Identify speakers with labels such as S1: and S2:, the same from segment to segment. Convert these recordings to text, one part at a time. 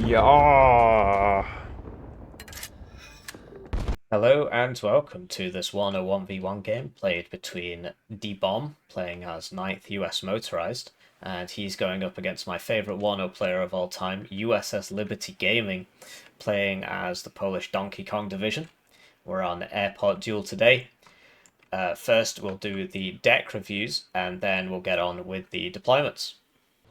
S1: Yeah. Hello and welcome to this Warno 1v1 game played between DBomb, playing as 9th US Motorized, and he's going up against my favourite Warno player of all time, USS Liberty Gaming, playing as the Polish Donkey Kong Division. We're on Airport Duel today. First we'll do the deck reviews and then we'll get on with the deployments.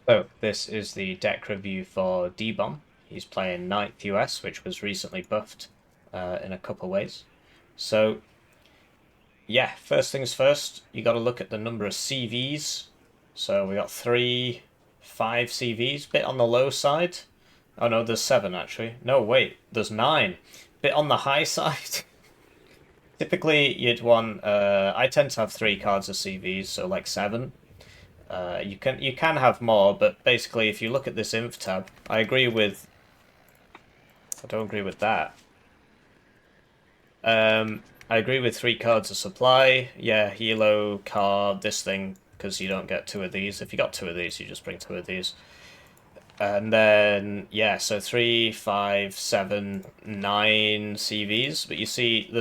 S1: So this is the deck review for DBomb. He's playing 9th US, which was recently buffed in a couple ways. So, yeah, first things first, you got to look at the number of CVs. So we got 5 CVs, bit on the low side. Oh no, there's 7 actually. No, wait, there's 9. Bit on the high side. Typically, you'd want. I tend to have 3 cards of CVs, so like 7. You can have more, but basically, if you look at this inf tab, I don't agree with that. I agree with 3 cards of supply. Yeah, Hilo, card, this thing, because you don't get 2 of these. If you got 2 of these, you just bring 2 of these. And then, yeah, so 3, 5, 7, 9 CVs. But you see,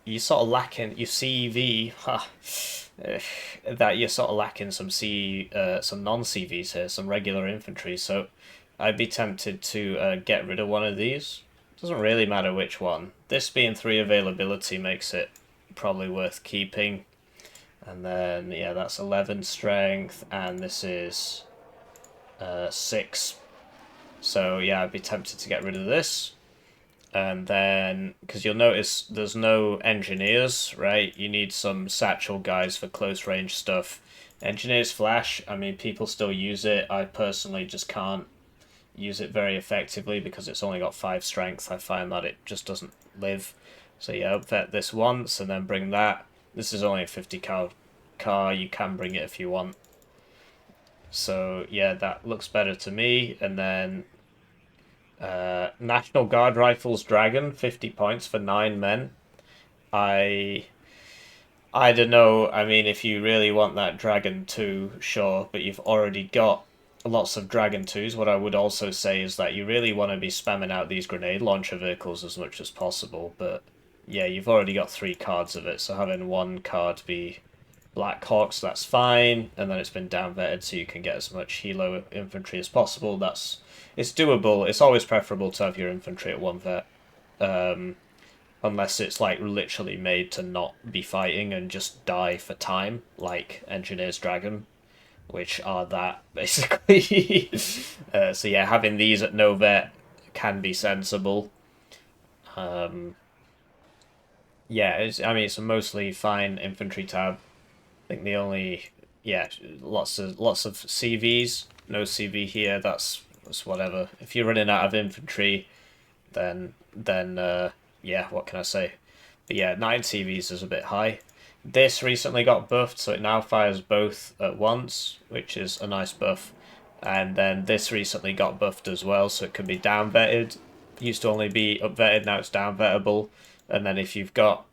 S1: you sort of lacking your CV. That you're sort of lacking some non-CVs here, some regular infantry. So I'd be tempted to get rid of one of these. Doesn't really matter which one. This being 3 availability makes it probably worth keeping. And then, yeah, that's 11 strength, and this is 6. So, yeah, I'd be tempted to get rid of this. And then, because you'll notice there's no engineers, right? You need some satchel guys for close range stuff. Engineers flash, I mean, people still use it. I personally just can't use it very effectively because it's only got 5 strength. I find that it just doesn't live. So yeah, upvet this once and then bring that. This is only a 50 car. You can bring it if you want. So yeah, that looks better to me. And then National Guard Rifles Dragon, 50 points for 9 men. I don't know. I mean, if you really want that Dragon 2, sure, but you've already got lots of Dragon 2s. What I would also say is that you really want to be spamming out these grenade launcher vehicles as much as possible, but yeah, you've already got 3 cards of it, so having 1 card be Black Hawks, that's fine, and then it's been down vetted so you can get as much Hilo infantry as possible. It's doable. It's always preferable to have your infantry at 1 vet. Unless it's like literally made to not be fighting and just die for time, like Engineer's Dragon, which are that basically. So yeah, having these at no vet can be sensible. Yeah, it's a mostly fine infantry tab. I think the only lots of CVs, no CV here. That's whatever. If you're running out of infantry, then yeah, what can I say? But yeah, 9 CVs is a bit high. This recently got buffed, so it now fires both at once, which is a nice buff. And then this recently got buffed as well, so it can be down vetted. Used to only be up vetted, now it's down vettable. And then if you've got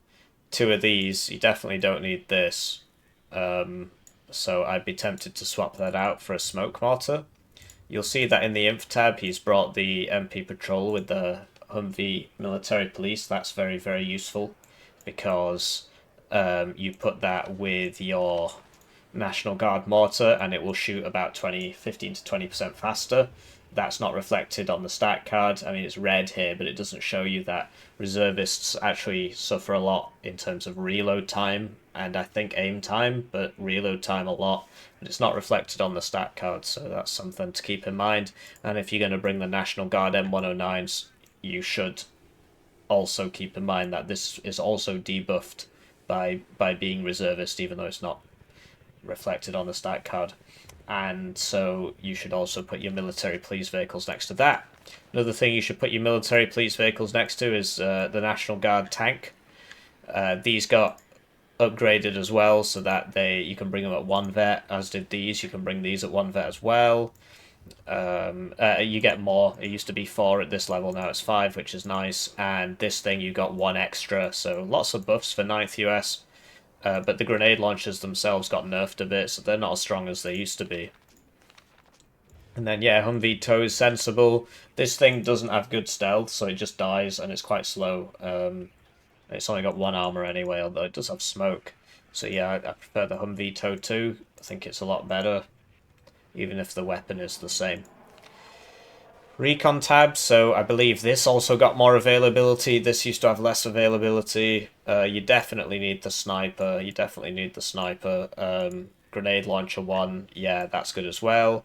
S1: 2 of these, you definitely don't need this. So I'd be tempted to swap that out for a smoke mortar. You'll see that in the inf tab, he's brought the MP patrol with the Humvee military police. That's very, very useful because you put that with your National Guard mortar and it will shoot about 15 to 20% faster. That's not reflected on the stat card. I mean, it's red here, but it doesn't show you that reservists actually suffer a lot in terms of reload time and I think aim time, but reload time a lot. But it's not reflected on the stat card, so that's something to keep in mind. And if you're going to bring the National Guard M109s, you should also keep in mind that this is also debuffed by being reservist, even though it's not reflected on the stat card. And so you should also put your military police vehicles next to that. Another thing you should put your military police vehicles next to is the National Guard tank. These got upgraded as well so that you can bring them at 1 vet, as did these. You can bring these at 1 vet as well. You get more. It used to be 4 at this level, now it's 5, which is nice. And this thing you got 1 extra, so lots of buffs for 9th US. But the grenade launchers themselves got nerfed a bit, so they're not as strong as they used to be. And then, yeah, Humvee tow is sensible. This thing doesn't have good stealth, so it just dies, and it's quite slow. It's only got one armor anyway, although it does have smoke. So yeah, I prefer the Humvee tow too. I think it's a lot better, even if the weapon is the same. Recon tab, so I believe this also got more availability. This used to have less availability. You definitely need the sniper. You definitely need the sniper. Grenade launcher 1, yeah, that's good as well.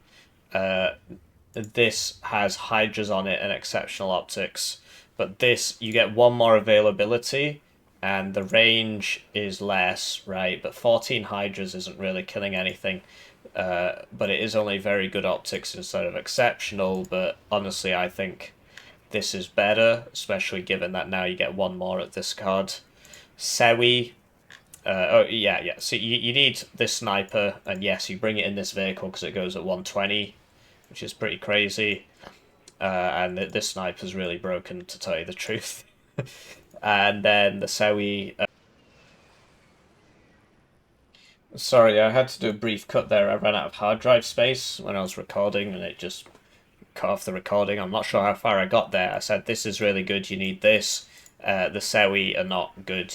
S1: This has hydras on it and exceptional optics, but this, you get one more availability, and the range is less, right? But 14 hydras isn't really killing anything. But it is only very good optics instead of exceptional, but honestly I think this is better, especially given that now you get one more at this card. Sewi, oh yeah, so you need this sniper, and yes, you bring it in this vehicle because it goes at 120, which is pretty crazy, and this sniper's really broken, to tell you the truth. And then the Sewi... Sorry, I had to do a brief cut there. I ran out of hard drive space when I was recording, and it just cut off the recording. I'm not sure how far I got there. I said, this is really good, you need this. The Sewi are not good.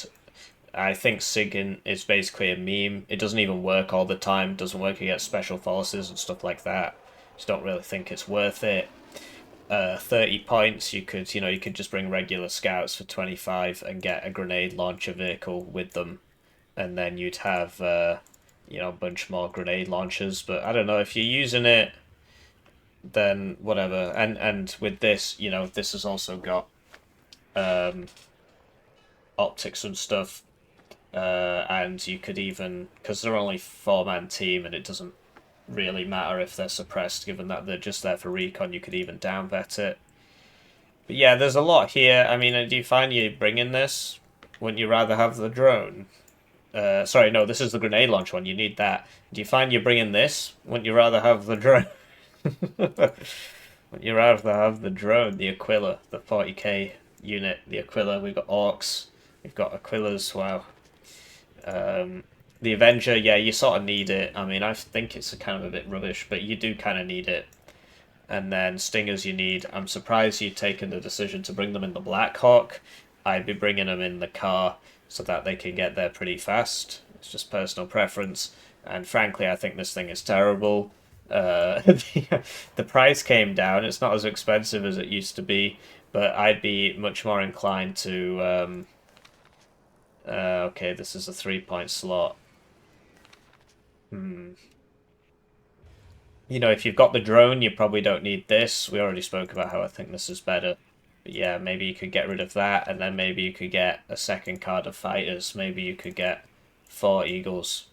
S1: I think Sigyn is basically a meme. It doesn't even work all the time. It doesn't work against special forces and stuff like that. Just don't really think it's worth it. 30 points, you could just bring regular scouts for 25 and get a grenade launcher vehicle with them, and then you'd have a bunch more grenade launchers. But I don't know, if you're using it, then whatever. And with this, this has also got optics and stuff, and you could even, because they're only 4-man team and it doesn't really matter if they're suppressed, given that they're just there for recon, you could even down vet it. But yeah, there's a lot here. I mean, do you find you bringing this? Wouldn't you rather have the drone? Sorry, no, this is the grenade launch one. You need that. Do you find you're bringing this? Wouldn't you rather have the drone? Wouldn't you rather have the drone, the Aquila, the 40k unit, the Aquila? We've got Orcs, we've got Aquilas, wow. The Avenger, yeah, you sort of need it. I mean, I think it's kind of a bit rubbish, but you do kind of need it. And then Stingers you need. I'm surprised you've taken the decision to bring them in the Black Hawk. I'd be bringing them in the car so that they can get there pretty fast. It's just personal preference. And frankly, I think this thing is terrible. The price came down. It's not as expensive as it used to be, but I'd be much more inclined to... okay, this is a 3-point slot. If you've got the drone, you probably don't need this. We already spoke about how I think this is better. But yeah, maybe you could get rid of that, and then maybe you could get a second card of fighters. Maybe you could get 4 Eagles,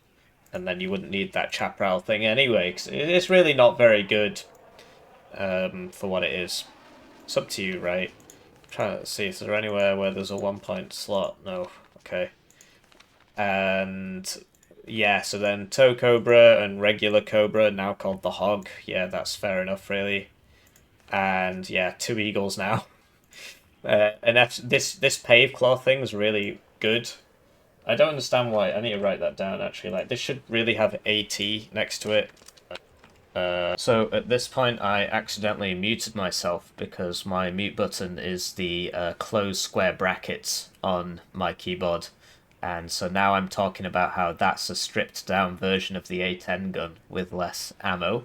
S1: and then you wouldn't need that Chaparral thing anyway, because it's really not very good for what it is. It's up to you, right? I'm trying to see if there's anywhere where there's a 1-point slot. No. Okay. And... yeah, so then Tow Cobra and regular Cobra, now called the Hog. Yeah, that's fair enough, really. And yeah, 2 Eagles now. And this Pave Claw thing's really good. I don't understand why. I need to write that down, actually. Like, this should really have AT next to it. So at this point, I accidentally muted myself because my mute button is the closed square brackets on my keyboard. And so now I'm talking about how that's a stripped down version of the A10 gun with less ammo.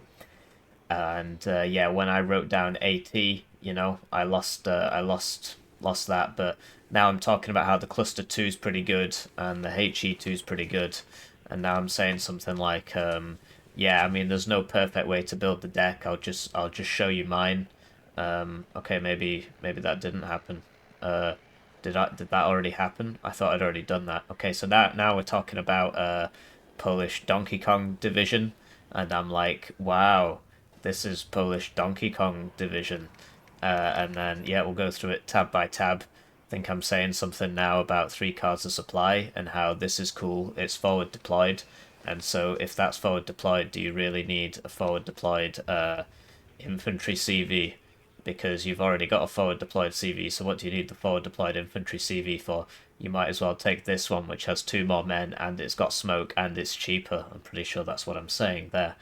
S1: And yeah, when I wrote down AT, I lost that. But now I'm talking about how the Cluster 2 is pretty good and the HE2 is pretty good. And now I'm saying something like, yeah, I mean, there's no perfect way to build the deck. I'll just show you mine. Okay, maybe that didn't happen. Did that already happen? I thought I'd already done that. Okay, so now we're talking about Polish Donkey Kong Division, and I'm like, wow, this is Polish Donkey Kong Division. And then, yeah, we'll go through it tab by tab. I think I'm saying something now about 3 cards of supply and how this is cool. It's forward deployed, and so if that's forward deployed, do you really need a forward deployed infantry CV? Because you've already got a forward deployed CV, so what do you need the forward deployed infantry CV for? You might as well take this one, which has 2 more men, and it's got smoke, and it's cheaper. I'm pretty sure that's what I'm saying there.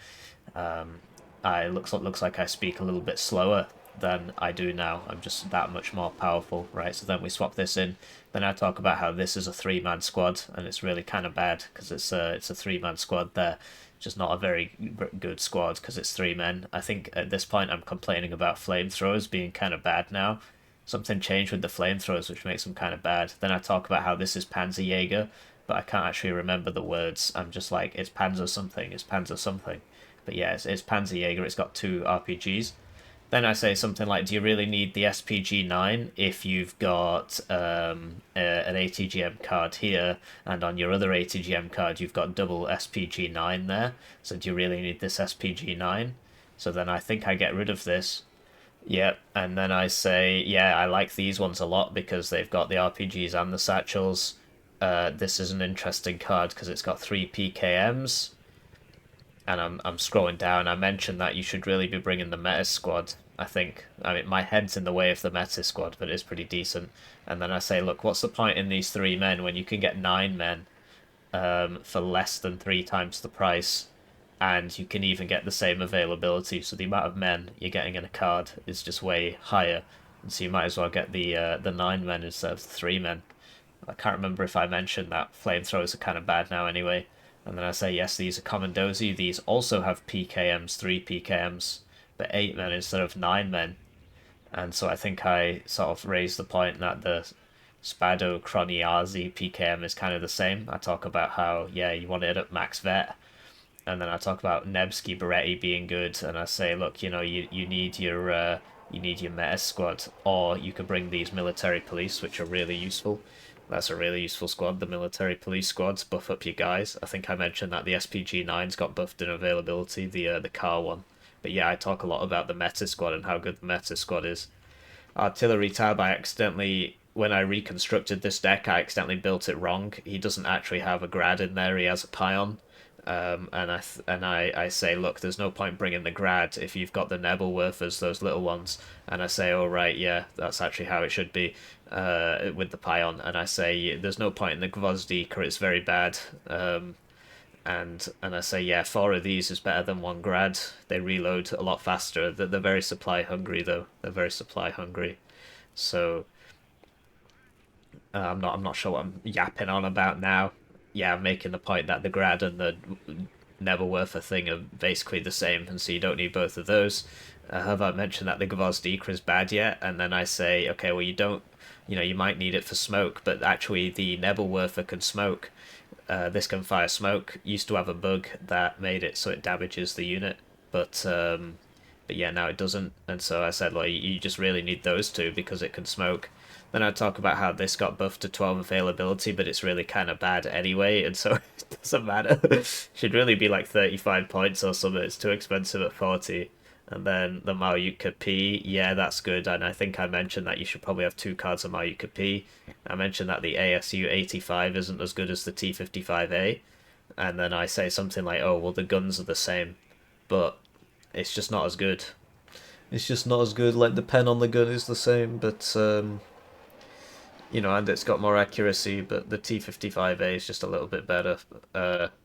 S1: looks like I speak a little bit slower than I do now. I'm just that much more powerful, right? So then we swap this in. Then I talk about how this is a three-man squad, and it's really kind of bad because it's a three-man squad there. Just not a very good squad because it's three men. I think at this point I'm complaining about flamethrowers being kind of bad now. Something changed with the flamethrowers which makes them kind of bad. Then I talk about how this is Panzerjäger, but I can't actually remember the words. I'm just like, it's Panzer something, it's Panzer something. But yeah, it's Panzerjäger, it's got two RPGs. Then I say something like, do you really need the SPG-9 if you've got an ATGM card here, and on your other ATGM card you've got double SPG-9 there, so do you really need this SPG-9? So then I think I get rid of this. Yep, and then I say, yeah, I like these ones a lot because they've got the RPGs and the satchels. This is an interesting card because it's got 3 PKMs, and I'm scrolling down. I mentioned that you should really be bringing the Meta squad. I think, I mean, my head's in the way of the Meta squad, but it's pretty decent. And then I say, look, what's the point in these 3 men when you can get 9 men for less than 3 times the price, and you can even get the same availability. So the amount of men you're getting in a card is just way higher, and so you might as well get the 9 men instead of the 3 men. I can't remember if I mentioned that flamethrowers are kind of bad now anyway. And then I say, yes, these are Commandosi. These also have PKMs, 3 PKMs, but 8 men instead of 9 men. And so I think I sort of raised the point that the Spado Kroniazi PKM is kind of the same. I talk about how, yeah, you want it at max vet. And then I talk about Nevsky Beretti being good. And I say, look, you know, you need your meta squad, or you could bring these military police, which are really useful. That's a really useful squad, the military police squads. Buff up your guys. I think I mentioned that the SPG-9's got buffed in availability, the car one. But yeah, I talk a lot about the meta squad and how good the meta squad is. Artillery tab, I accidentally, when I reconstructed this deck, I accidentally built it wrong. He doesn't actually have a grad in there, he has a pion. And I say, look, there's no point bringing the grad if you've got the Nebelwerfers, those little ones. And I say, oh right, yeah, that's actually how it should be with the pion. And I say, there's no point in the Gvozdika, it's very bad. And I say, yeah, 4 of these is better than 1 grad. They reload a lot faster. They're very supply hungry though. They're very supply hungry. So I'm not sure what I'm yapping on about now. Yeah, I'm making the point that the grad and the Nebelwerfer thing are basically the same, and so you don't need both of those. Have I mentioned that the Gvozdika is bad yet? And then I say, okay, well, you don't, you know, you might need it for smoke, but actually the Nebelwerfer can smoke. This can fire smoke. Used to have a bug that made it so it damages the unit, but yeah, now it doesn't. And so I said, well, you just really need those two because it can smoke. Then I talk about how this got buffed to 12 availability, but it's really kind of bad anyway, and so it doesn't matter. Should really be like 35 points or something. It's too expensive at 40. And then the Malyutka P, yeah, that's good. And I think I mentioned that you should probably have 2 cards of Malyutka P. I mentioned that the ASU 85 isn't as good as the T55A. And then I say something like, oh, well, the guns are the same, but it's just not as good. It's just not as good. Like, the pen on the gun is the same, but you know, and it's got more accuracy, but the T55A is just a little bit better.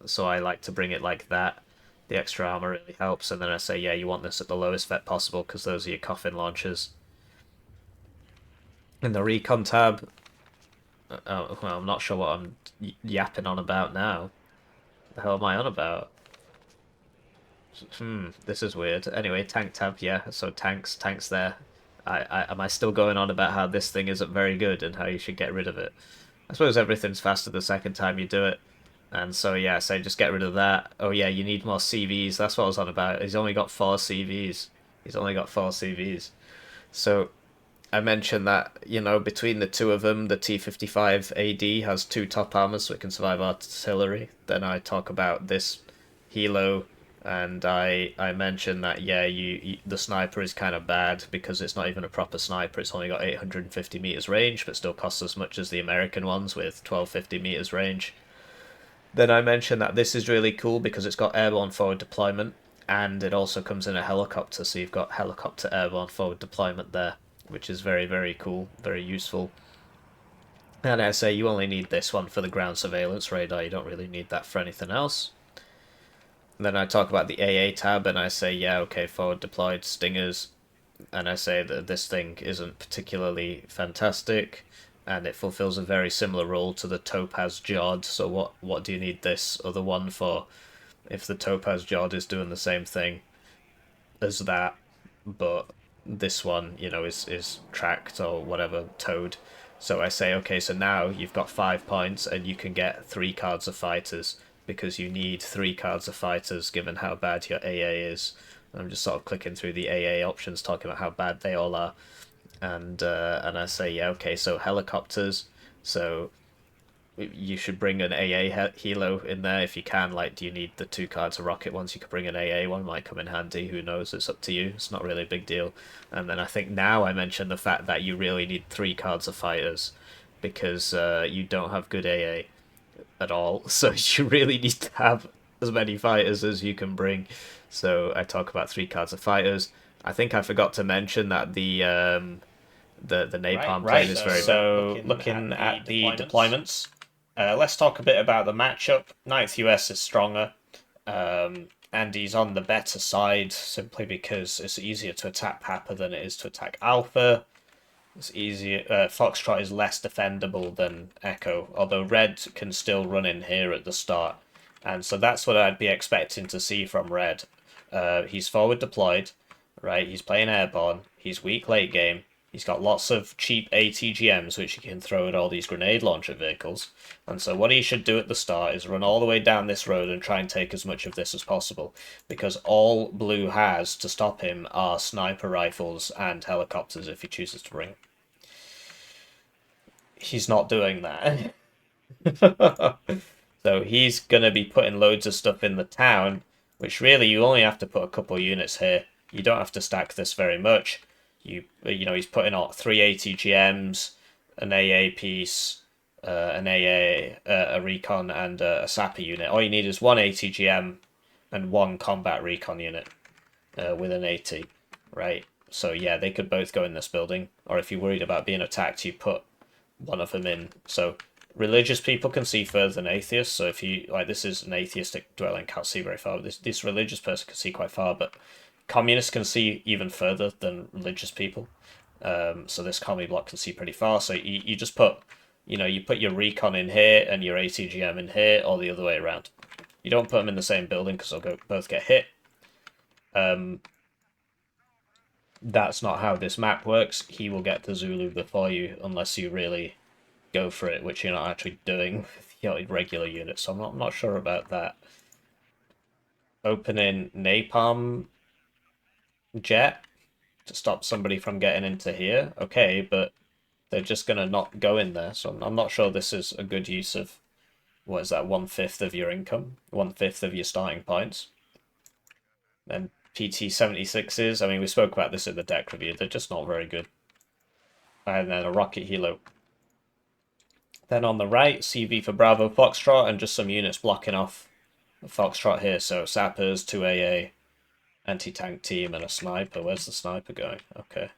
S1: So I like to bring it like that. The extra armor really helps, and then I say, yeah, you want this at the lowest vet possible because those are your coffin launchers. In the recon tab, oh, well, I'm not sure what I'm yapping on about now. The hell am I on about? This is weird. Anyway, tank tab, yeah, so tanks there. Am I still going on about how this thing isn't very good and how you should get rid of it? I suppose everything's faster the second time you do it. And so, yeah, so just get rid of that. Oh, yeah, you need more CVs. That's what I was on about. He's only got 4 CVs. He's only got 4 CVs. So I mentioned that, you know, between the two of them, the T55 AD has 2 top armors, so it can survive artillery. Then I talk about this Hilo, and I mentioned that, yeah, the sniper is kind of bad because it's not even a proper sniper. It's only got 850 meters range, but still costs as much as the American ones with 1250 meters range. Then I mentioned that this is really cool because it's got airborne forward deployment, and it also comes in a helicopter, so you've got helicopter airborne forward deployment there, which is very, very cool, very useful. And I say you only need this one for the ground surveillance radar, you don't really need that for anything else. And then I talk about the AA tab, and I say, yeah, okay, forward deployed stingers, and I say that this thing isn't particularly fantastic, and it fulfills a very similar role to the Topaz Jod. So what do you need this other one for? If the Topaz Jod is doing the same thing as that, but this one, is tracked or whatever, towed. So I say, okay, so now you've got 5 points and you can get 3 cards of fighters because you need 3 cards of fighters given how bad your AA is. I'm just sort of clicking through the AA options, talking about how bad they all are, and I say, yeah, okay, so helicopters. So you should bring an AA helo in there if you can. Like, do you need the 2 cards of rocket ones? You could bring an AA one, might come in handy. Who knows? It's up to you. It's not really a big deal. And then I think now I mentioned the fact that you really need 3 cards of fighters because you don't have good AA at all. So you really need to have as many fighters as you can bring. So I talk about 3 cards of fighters. I think I forgot to mention that the napalm plane is very. So looking at the deployments, let's talk a bit about the matchup. 9th US is stronger, and he's on the better side simply because it's easier to attack Papa than it is to attack Alpha. It's easier. Foxtrot is less defendable than Echo, although Red can still run in here at the start, and so that's what I'd be expecting to see from Red. He's forward deployed, right? He's playing airborne. He's weak late game. He's got lots of cheap ATGMs which he can throw at all these grenade launcher vehicles. And so what he should do at the start is run all the way down this road and try and take as much of this as possible. Because all Blue has to stop him are sniper rifles and helicopters if he chooses to bring. He's not doing that. So he's going to be putting loads of stuff in the town, which really you only have to put a couple units here. You don't have to stack this very much. He's putting out 3 ATGMs, an AA piece, an AA, a recon, and a sapper unit. All you need is 1 ATGM and 1 combat recon unit with an AT, right? So yeah, they could both go in this building. Or if you're worried about being attacked, you put one of them in. So religious people can see further than atheists. So if you this is an atheistic dwelling, can't see very far. This religious person can see quite far, but communists can see even further than religious people. So this commie block can see pretty far. So you just put, you put your recon in here and your ATGM in here, or the other way around. You don't put them in the same building because they'll both get hit. That's not how this map works. He will get to Zulu before you, unless you really go for it, which you're not actually doing with your regular units. So I'm not sure about that. Opening napalm jet to stop somebody from getting into here. Okay, but they're just going to not go in there. So I'm not sure this is a good use of, what is that, 1/5 of your income? 1/5 of your starting points. And PT-76s, I mean, we spoke about this in the deck review. They're just not very good. And then a rocket helo. Then on the right, CV for Bravo Foxtrot and just some units blocking off Foxtrot here. So sappers, 2 AA, anti-tank team, and a sniper. Where's the sniper going? Okay.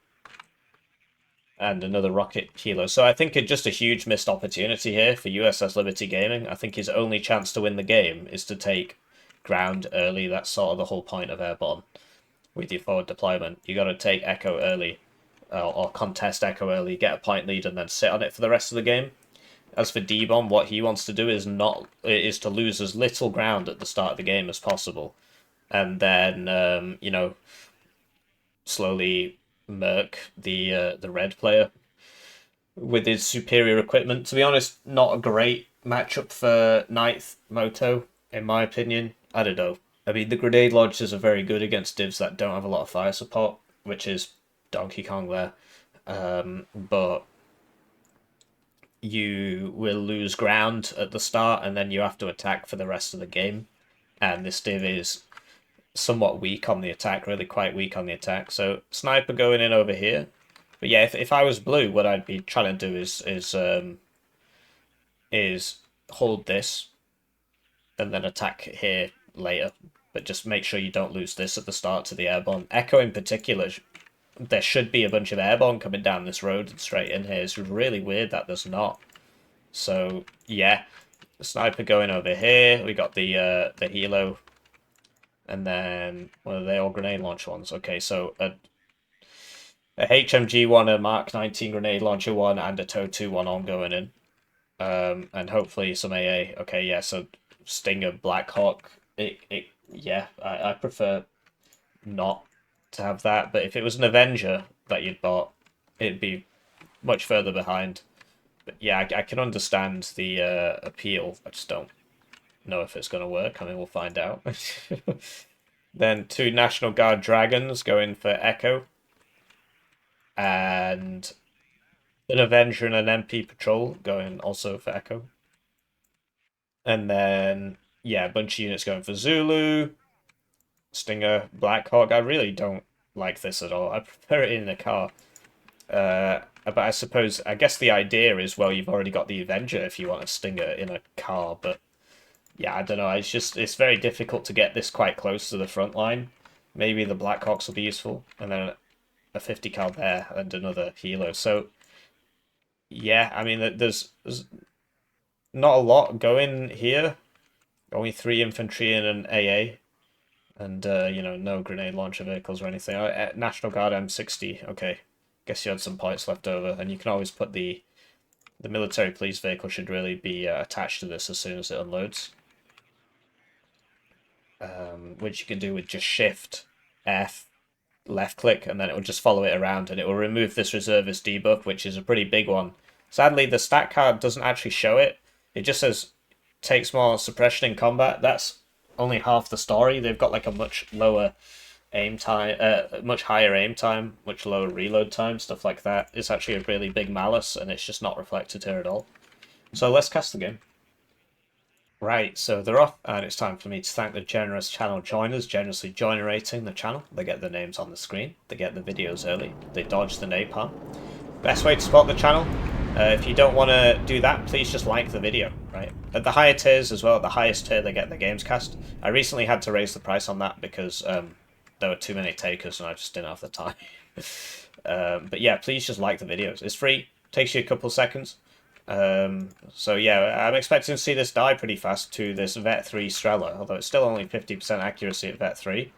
S1: And another rocket helo. So I think it's just a huge missed opportunity here for USS Liberty Gaming. I think his only chance to win the game is to take ground early. That's sort of the whole point of airborne with your forward deployment. You got to take Echo early, or contest Echo early, get a point lead, and then sit on it for the rest of the game. As for DBomb, what he wants to do is to lose as little ground at the start of the game as possible, and then slowly murk the red player with his superior equipment. To be honest, not a great matchup for Ninth Moto, in my opinion. I don't know. I mean, the grenade launchers are very good against divs that don't have a lot of fire support, which is Donkey Kong there. But you will lose ground at the start, and then you have to attack for the rest of the game. And this div is somewhat weak on the attack, really quite weak on the attack. So sniper going in over here. But yeah, if I was blue, what I'd be trying to do is hold this and then attack here later. But just make sure you don't lose this at the start to the airborne. Echo in particular, there should be a bunch of airborne coming down this road and straight in here. It's really weird that there's not. So yeah, the sniper going over here. We got the helo And then, what are they all grenade launcher ones? Okay, so a HMG one, a Mark 19 grenade launcher one, and a TOW 2 one on going in. And hopefully some AA. Okay, yeah, so Stinger, Blackhawk. Yeah, I prefer not to have that, but if it was an Avenger that you'd bought, it'd be much further behind. But yeah, I can understand the appeal. I just don't know if it's going to work. I mean, we'll find out. Then two National Guard Dragons going for Echo, and an Avenger and an MP Patrol going also for Echo. And then, yeah, a bunch of units going for Zulu, Stinger, Blackhawk. I really don't like this at all. I prefer it in the car. But I guess the idea is, well, you've already got the Avenger if you want a Stinger in a car, but yeah, I don't know. It's very difficult to get this quite close to the front line. Maybe the Blackhawks will be useful, and then a 50 cal there and another Hilo. So yeah, I mean, there's not a lot going here. Only 3 infantry and an AA, and no grenade launcher vehicles or anything. National Guard M60. Okay, guess you had some points left over, and you can always put the military police vehicle should really be attached to this as soon as it unloads. Which you can do with just Shift F, left click, and then it will just follow it around, and it will remove this reservist debuff, which is a pretty big one. Sadly, the stat card doesn't actually show it. It just says takes more suppression in combat. That's only half the story. They've got like a much lower aim time, much higher aim time, much lower reload time, stuff like that. It's actually a really big malus, and it's just not reflected here at all. So let's cast the game. Right, so they're off, and it's time for me to thank the generous channel joiners, generously generating the channel. They get their names on the screen, they get the videos early, they dodge the napalm. Best way to support the channel, if you don't want to do that, please just like the video, right? At the higher tiers as well, at the highest tier, they get the games cast. I recently had to raise the price on that because there were too many takers and I just didn't have the time. But yeah, please just like the videos. It's free, takes you a couple seconds. So yeah, I'm expecting to see this die pretty fast to this Vet 3 Strela, although it's still only 50% accuracy at Vet 3.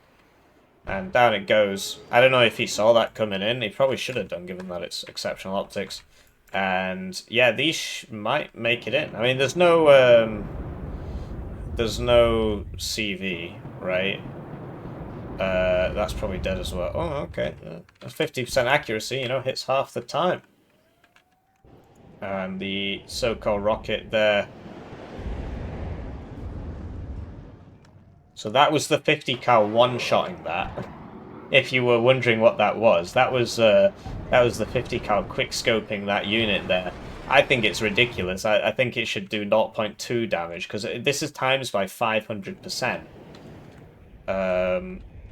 S1: And down it goes. I don't know if he saw that coming in. He probably should have done, given that it's exceptional optics. And yeah, these might make it in. I mean, there's no CV, right? That's probably dead as well. Oh, okay. 50% accuracy, hits half the time. And the so-called rocket there. So that was the 50 cal one-shotting that. If you were wondering what that was the 50 cal quick scoping that unit there. I think it's ridiculous. I think it should do 0.2 damage because this is times by 500%.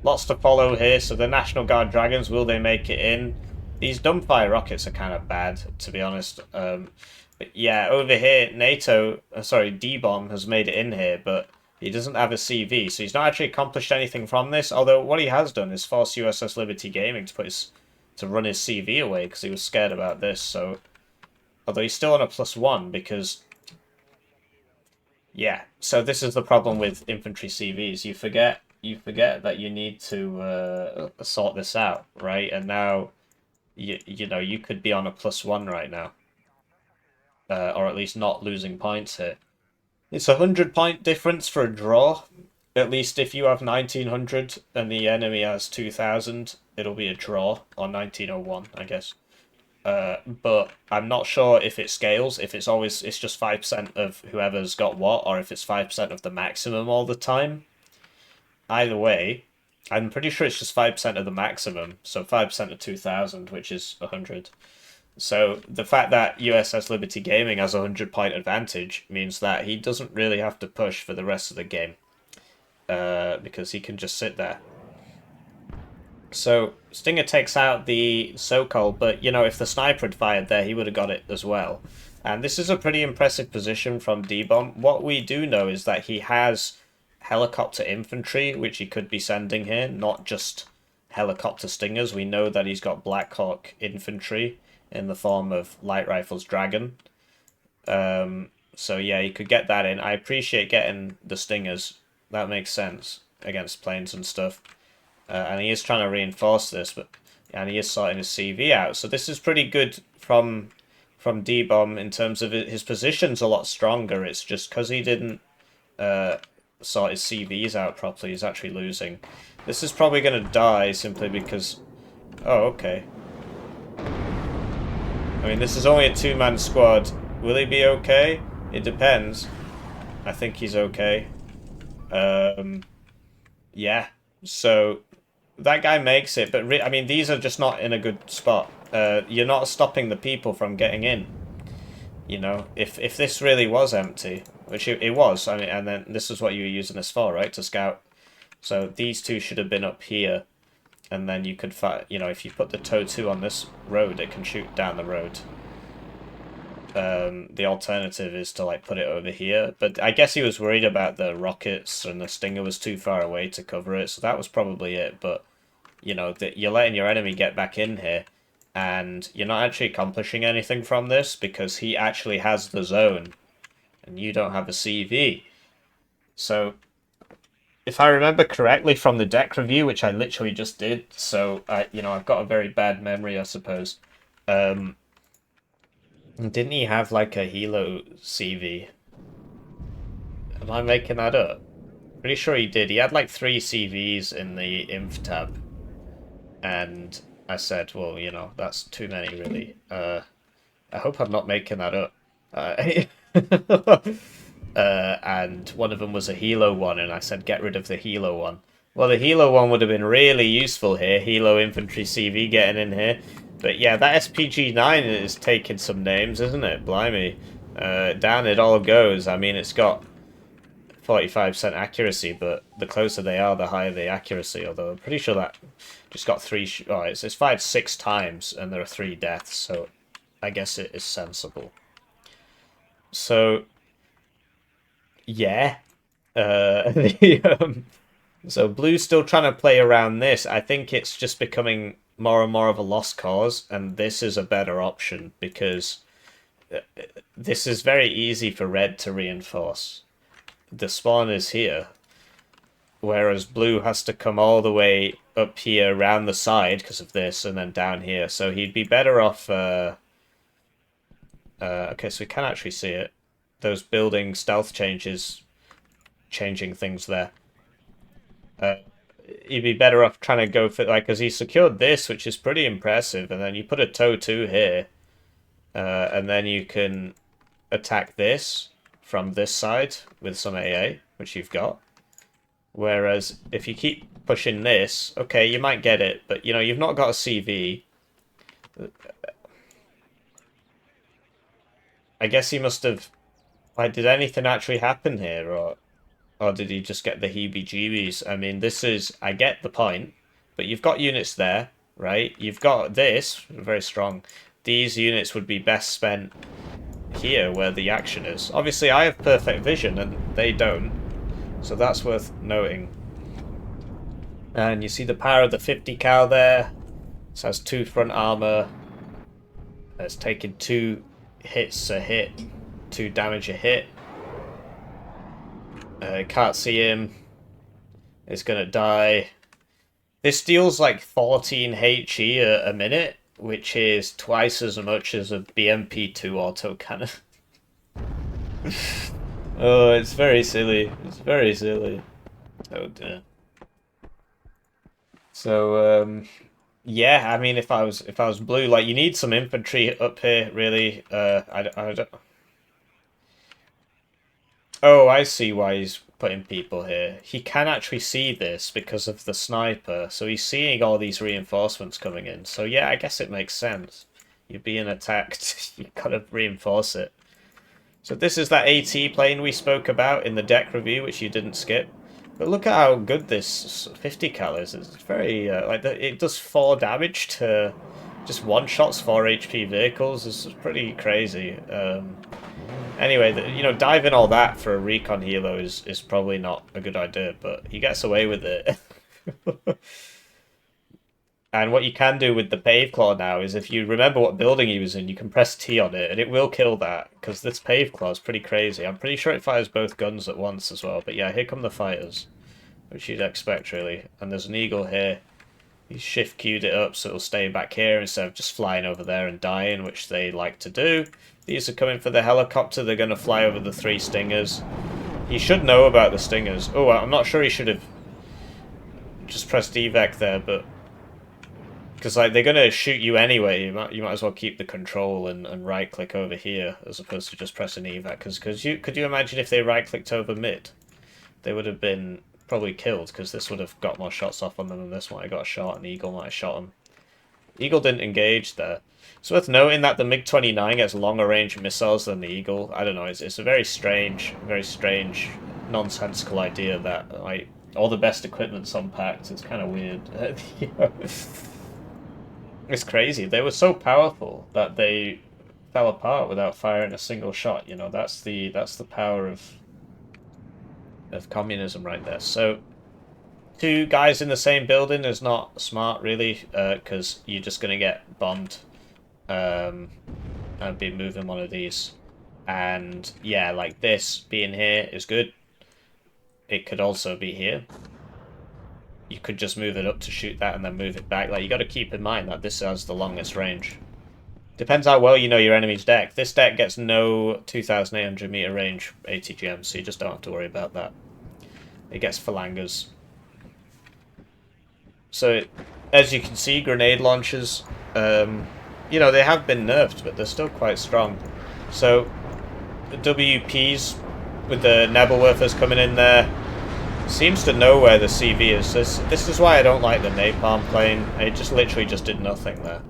S1: Lots to follow here. So the National Guard Dragons, will they make it in? These dumbfire rockets are kind of bad, to be honest. But yeah, over here, DBomb has made it in here, but he doesn't have a CV, so he's not actually accomplished anything from this. Although what he has done is force USS Liberty Gaming to run his CV away because he was scared about this. So, although he's still on a +1 because, yeah. So this is the problem with infantry CVs. You forget that you need to sort this out, right? And now, you could be on a +1 right now, or at least not losing points here. It's 100-point difference for a draw. At least if you have 1900 and the enemy has 2000, it'll be a draw, or 1901, I guess. But I'm not sure if it scales, if it's just 5% of whoever's got what, or if it's 5% of the maximum all the time. Either way, I'm pretty sure it's just 5% of the maximum, so 5% of 2000, which is 100. So the fact that USS Liberty Gaming has a 100-point advantage means that he doesn't really have to push for the rest of the game, because he can just sit there. So Stinger takes out the so-called, but if the sniper had fired there, he would have got it as well. And this is a pretty impressive position from DBomb. What we do know is that he has helicopter infantry, which he could be sending here, not just helicopter Stingers. We know that he's got Blackhawk infantry in the form of Light Rifles Dragon. So yeah, you could get that in. I appreciate getting the Stingers. That makes sense. against planes and stuff. And he is trying to reinforce this, and he is sorting his CV out. So this is pretty good from DBomb in terms of his position's a lot stronger. It's just because he didn't sort his CVs out properly, he's actually losing. This is probably going to die simply because... Oh, okay. I mean, this is only a two-man squad. Will he be okay? It depends. I think he's okay. Yeah. So, that guy makes it, but I mean, these are just not in a good spot. You're not stopping the people from getting in. You know, if this really was empty, which it was, I mean, and then this is what you were using this for, right? To scout. So these two should have been up here, and then you could you know, if you put the TOW 2 on this road, it can shoot down the road. The alternative is to like put it over here, but I guess he was worried about the rockets and the Stinger was too far away to cover it, so that was probably it. But you know, that you're letting your enemy get back in here, and you're not actually accomplishing anything from this because he actually has the zone, and you don't have a CV. So, if I remember correctly from the deck review, which I literally just did, so you know, I've got a very bad memory, I suppose. Didn't he have like a Hilo CV? Am I making that up? Pretty sure he did. He had like 3 CVs in the inf tab. And I said, well, you know, that's too many, really. I hope I'm not making that up. And one of them was a Hilo one, and I said, get rid of the Hilo one. Well, the Hilo one would have been really useful here. Hilo infantry CV getting in here. But yeah, that SPG-9 is taking some names, isn't it? Blimey. Down it all goes. I mean, it's got 45% accuracy, but the closer they are, the higher the accuracy. Although I'm pretty sure that just got 3... Oh, it's fired 6 times, and there are 3 deaths, so I guess it is sensible. So, yeah. So Blue's still trying to play around this. I think it's just becoming more and more of a lost cause, and this is a better option because this is very easy for Red to reinforce. The spawn is here, whereas Blue has to come all the way up here around the side because of this, and then down here. So he'd be better off... okay, so we can actually see it. Those building stealth changes, changing things there. He'd be better off trying to go for, like, because he secured this, which is pretty impressive, and then you put a TOW 2 here, and then you can attack this from this side with some AA, which you've got. Whereas if you keep pushing this, okay, you might get it, but, you know, you've not got a CV. I guess he must have... Like, did anything actually happen here, or did he just get the heebie-jeebies? I mean, this is... I get the point, but you've got units there, right? You've got this, very strong. These units would be best spent here, where the action is. Obviously, I have perfect vision, and they don't. So that's worth noting. And you see the power of the 50 cal there. This has 2 front armor. It's taking 2 hits a hit. 2 damage a hit. Can't see him. It's gonna die. This deals like 14 HE a minute, which is twice as much as a BMP2 autocannon. Oh, it's very silly. It's very silly. Oh dear. So, yeah, I mean, if I was Blue, like, you need some infantry up here, really. I don't... Oh, I see why he's putting people here. He can actually see this because of the sniper, so he's seeing all these reinforcements coming in. So yeah, I guess it makes sense. You're being attacked, you gotta reinforce it. So this is that AT plane we spoke about in the deck review, which you didn't skip. But look at how good this 50 cal is. It's very, like, it does 4 damage to just one-shots 4 HP vehicles. This is pretty crazy. Anyway, you know, diving all that for a recon helo is probably not a good idea, but he gets away with it. And what you can do with the Pave Claw now is if you remember what building he was in, you can press T on it, and it will kill that, because this Pave Claw is pretty crazy. I'm pretty sure it fires both guns at once as well, but yeah, here come the fighters. which you'd expect really. And there's an eagle here. He's shift queued it up so it'll stay back here instead of just flying over there and dying, which they like to do. These are coming for the helicopter. They're going to fly over the 3 stingers. He should know about the stingers. Oh, I'm not sure he should have just pressed evac there, but because like they're going to shoot you anyway, you might as well keep the control and right click over here as opposed to just pressing evac. Because could you imagine if they right clicked over mid, they would have been probably killed, because this would have got more shots off on them than this one. I got a shot and Eagle might have shot him. Eagle didn't engage there. It's worth noting that the MiG-29 gets longer range missiles than the Eagle. I don't know, it's a very strange, nonsensical idea that like all the best equipment's unpacked. It's kind of weird. You know? It's crazy. They were so powerful that they fell apart without firing a single shot. You know, that's the power of communism right there. So 2 guys in the same building is not smart really, because you're just going to get bombed. I'd be moving one of these, and yeah, like this being here is good. It could also be here. You could just move it up to shoot that and then move it back. Like, you got to keep in mind that this has the longest range. Depends how well you know your enemy's deck. This deck gets no 2,800 meter range ATGM, so you just don't have to worry about that. It gets phalangers. So, as you can see, grenade launchers, you know, they have been nerfed, but they're still quite strong. So, the WPs with the Nebelwerfers coming in there seems to know where the CV is. This is why I don't like the napalm plane. It just literally just did nothing there.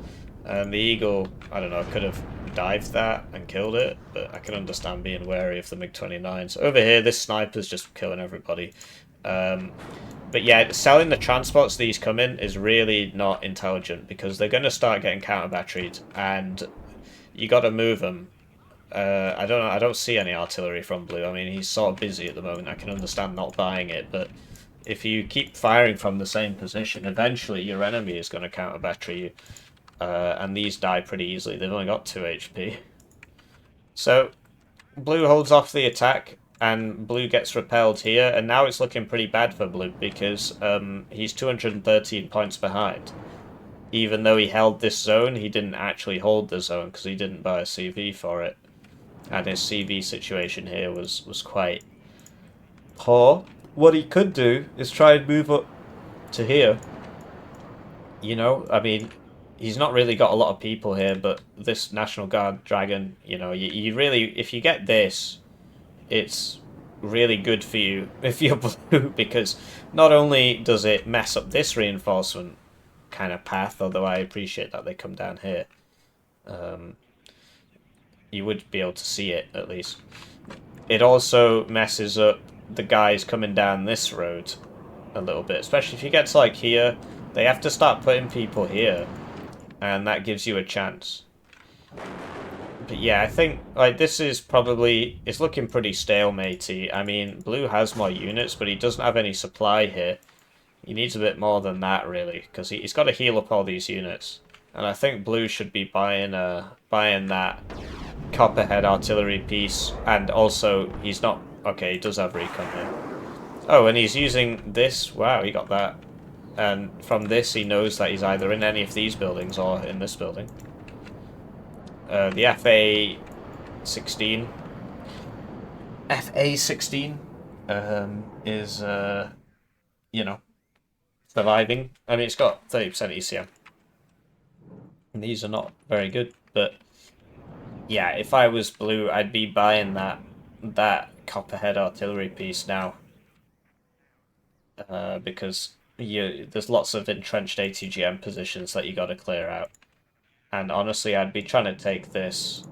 S1: And the Eagle, I don't know, could have dived that and killed it, but I can understand being wary of the MiG-29s. Over here, this sniper's just killing everybody. But yeah, selling the transports these come in is really not intelligent, because they're going to start getting counter-batteried, and you got to move them. I don't know. I don't see any artillery from Blue. I mean, he's sort of busy at the moment. I can understand not buying it, but if you keep firing from the same position, eventually your enemy is going to counter-battery you. And these die pretty easily. They've only got 2 HP. So, Blue holds off the attack, and Blue gets repelled here, and now it's looking pretty bad for Blue, because he's 213 points behind. Even though he held this zone, he didn't actually hold the zone, because he didn't buy a CV for it. And his CV situation here was quite poor. What he could do is try and move up to here. You know, I mean, he's not really got a lot of people here, but this National Guard Dragon, you know, you really, if you get this, it's really good for you if you're Blue, because not only does it mess up this reinforcement kind of path, although I appreciate that they come down here. You would be able to see it, at least. It also messes up the guys coming down this road a little bit, especially if you get to, like, here. They have to start putting people here, and that gives you a chance. But yeah, I think, like, this is probably, it's looking pretty stalematey. I mean, Blue has more units, but he doesn't have any supply here. He needs a bit more than that, really, because he's got to heal up all these units. And I think Blue should be buying that Copperhead artillery piece, and also, he's not, okay, he does have recon here. Oh, and he's using this, wow, he got that. And from this, he knows that he's either in any of these buildings or in this building. The FA-16 is, you know, surviving. I mean, it's got 30% ECM. And these are not very good, but yeah, if I was Blue, I'd be buying that Copperhead artillery piece now. Because there's lots of entrenched ATGM positions that you got to clear out. And honestly, I'd be trying to take this.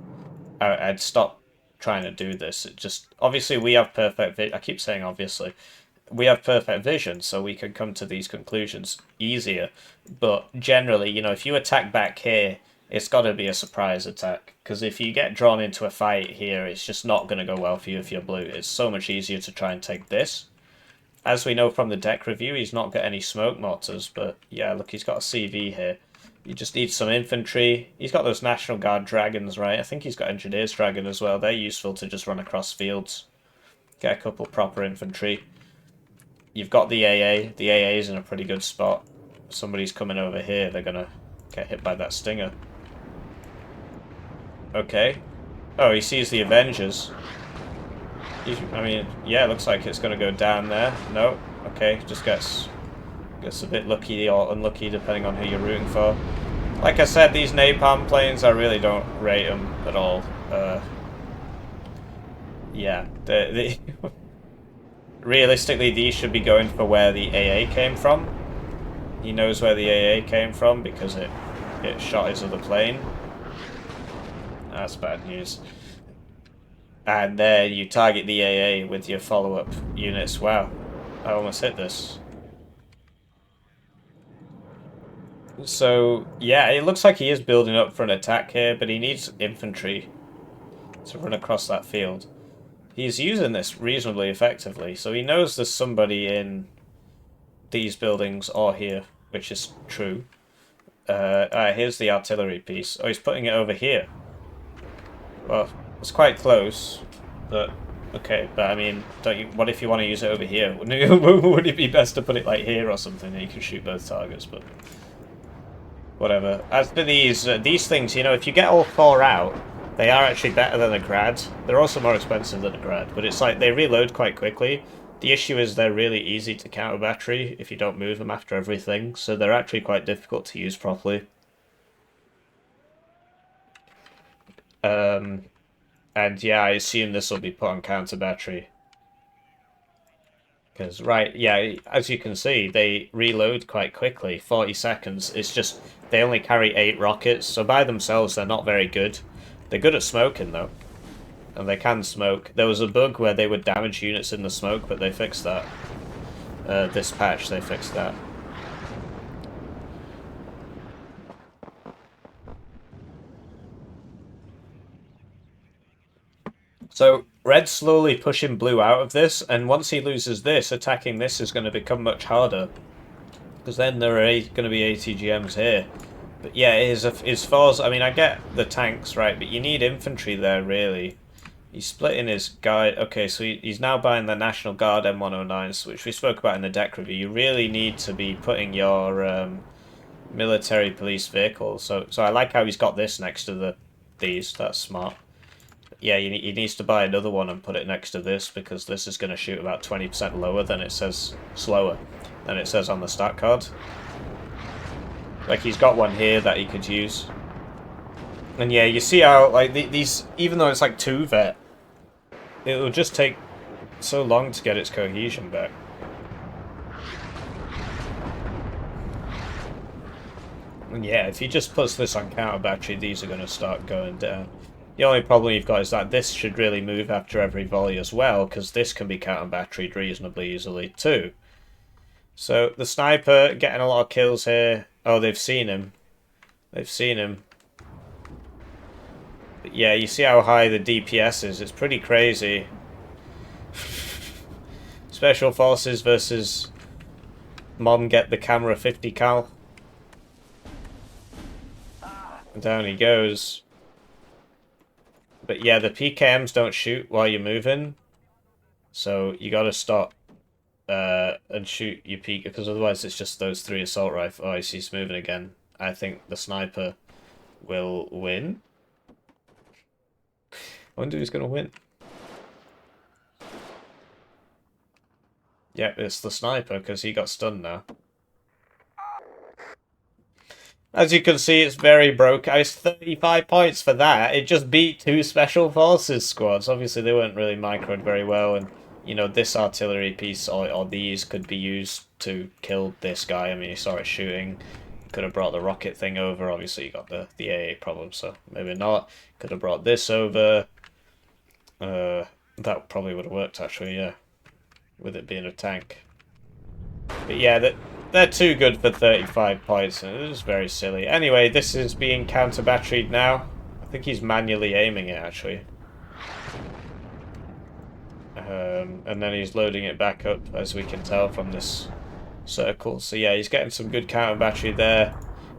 S1: I'd stop trying to do this. It just, obviously, we have perfect vision. I keep saying obviously. We have perfect vision, so we can come to these conclusions easier. But generally, you know, if you attack back here, it's got to be a surprise attack. Because if you get drawn into a fight here, it's just not going to go well for you if you're Blue. It's so much easier to try and take this. As we know from the deck review, he's not got any smoke mortars, but yeah, look, he's got a CV here. You just need some infantry. He's got those National Guard Dragons, right? I think he's got Engineers Dragon as well. They're useful to just run across fields. Get a couple proper infantry. You've got the AA. The AA is in a pretty good spot. If somebody's coming over here, they're gonna get hit by that stinger. Okay. Oh, he sees the Avengers. I mean, yeah, it looks like it's gonna go down there. No. Okay, just gets a bit lucky or unlucky depending on who you're rooting for. Like I said, these napalm planes, I really don't rate them at all. Yeah, realistically, these should be going for where the AA came from. He knows where the AA came from because it shot his other plane. That's bad news. And then you target the AA with your follow-up units. Wow, I almost hit this. So, yeah, it looks like he is building up for an attack here, but he needs infantry to run across that field. He's using this reasonably effectively, so he knows there's somebody in these buildings or here, which is true. Alright, here's the artillery piece. Oh, he's putting it over here. Well, it's quite close, but okay. But I mean, what if you want to use it over here? Wouldn't it be best to put it like here or something, and you can shoot both targets? But whatever. As for these things, you know, if you get all four out, they are actually better than a grad. They're also more expensive than a grad, but it's like they reload quite quickly. The issue is they're really easy to counter battery if you don't move them after everything, so they're actually quite difficult to use properly. And yeah, I assume this will be put on counter battery. Because, right, yeah, as you can see, they reload quite quickly, 40 seconds. It's just, they only carry 8 rockets, so by themselves they're not very good. They're good at smoking, though. And they can smoke. There was a bug where they would damage units in the smoke, but they fixed that. This patch, they fixed that. So, red's slowly pushing blue out of this, and once he loses this, attacking this is going to become much harder. Because then there are going to be ATGMs here. But yeah, as far as, I mean, I get the tanks, right, but you need infantry there, really. He's splitting his guide. Okay, so he's now buying the National Guard M109s, which we spoke about in the deck review. You really need to be putting your military police vehicles. So I like how he's got this next to these. That's smart. Yeah, he needs to buy another one and put it next to this, because this is going to shoot about 20% lower than it says, slower than it says on the stat card. Like, he's got one here that he could use. And yeah, you see how, like, these, even though it's like 2 vet, it'll just take so long to get its cohesion back. And yeah, if he just puts this on counter battery, these are going to start going down. The only problem you've got is that this should really move after every volley as well, because this can be counter batteried reasonably easily too. So the sniper getting a lot of kills here. Oh, they've seen him. They've seen him. But yeah, you see how high the DPS is. It's pretty crazy. Special Forces versus Mom get the camera 50 cal. And down he goes. But yeah, the PKMs don't shoot while you're moving. So you gotta stop and shoot your PK, because otherwise it's just those 3 assault rifles. Oh, he's moving again. I think the sniper will win. I wonder who's gonna win. Yep, it's the sniper, because he got stunned now. As you can see, it's very broke. I was 35 points for that. It just beat 2 Special Forces squads. Obviously, they weren't really microed very well, and, you know, this artillery piece or these could be used to kill this guy. I mean, you saw it shooting. Could have brought the rocket thing over. Obviously, you got the AA problem, so maybe not. Could have brought this over. That probably would have worked, actually, yeah. With it being a tank. But yeah, they're too good for 35 points, and it is very silly. Anyway, this is being counter-batteried now. I think he's manually aiming it, actually. And then he's loading it back up, as we can tell from this circle. So yeah, he's getting some good counter-battery there.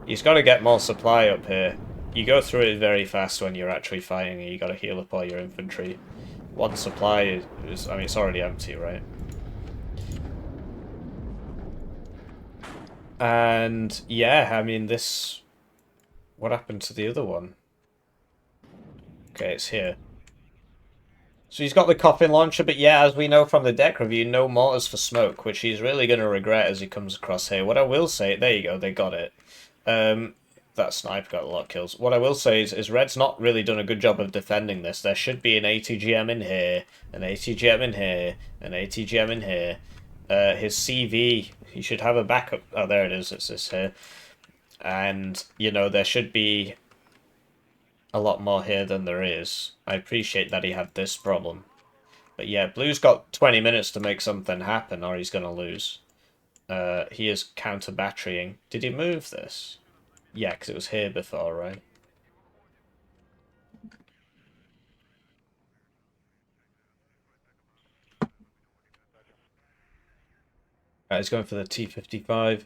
S1: He's got to get more supply up here. You go through it very fast when you're actually fighting, and you got to heal up all your infantry. One supply is, I mean, it's already empty, right? And yeah, I mean this. What happened to the other one? Okay, it's here. So he's got the coffin launcher, but yeah, as we know from the deck review, no mortars for smoke, which he's really going to regret as he comes across here. What I will say, there you go, they got it. That sniper got a lot of kills. What I will say is Red's not really done a good job of defending this. There should be an ATGM in here, an ATGM in here, an ATGM in here. His CV, he should have a backup. Oh, there it is, it's this here. And, you know, there should be a lot more here than there is. I appreciate that he had this problem. But yeah, Blue's got 20 minutes to make something happen or he's going to lose. He is counter-batterying. Did he move this? Yeah, because it was here before, right? He's going for the T-55.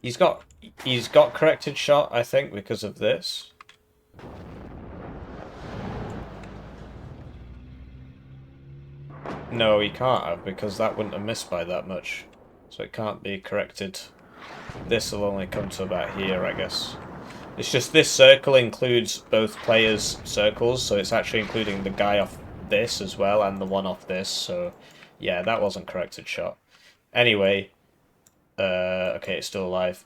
S1: He's got corrected shot, I think, because of this. No, he can't have, because that wouldn't have missed by that much. So it can't be corrected. This will only come to about here, I guess. It's just this circle includes both players' circles, so it's actually including the guy off this as well, and the one off this, so yeah, that wasn't corrected shot. Anyway, okay, it's still alive.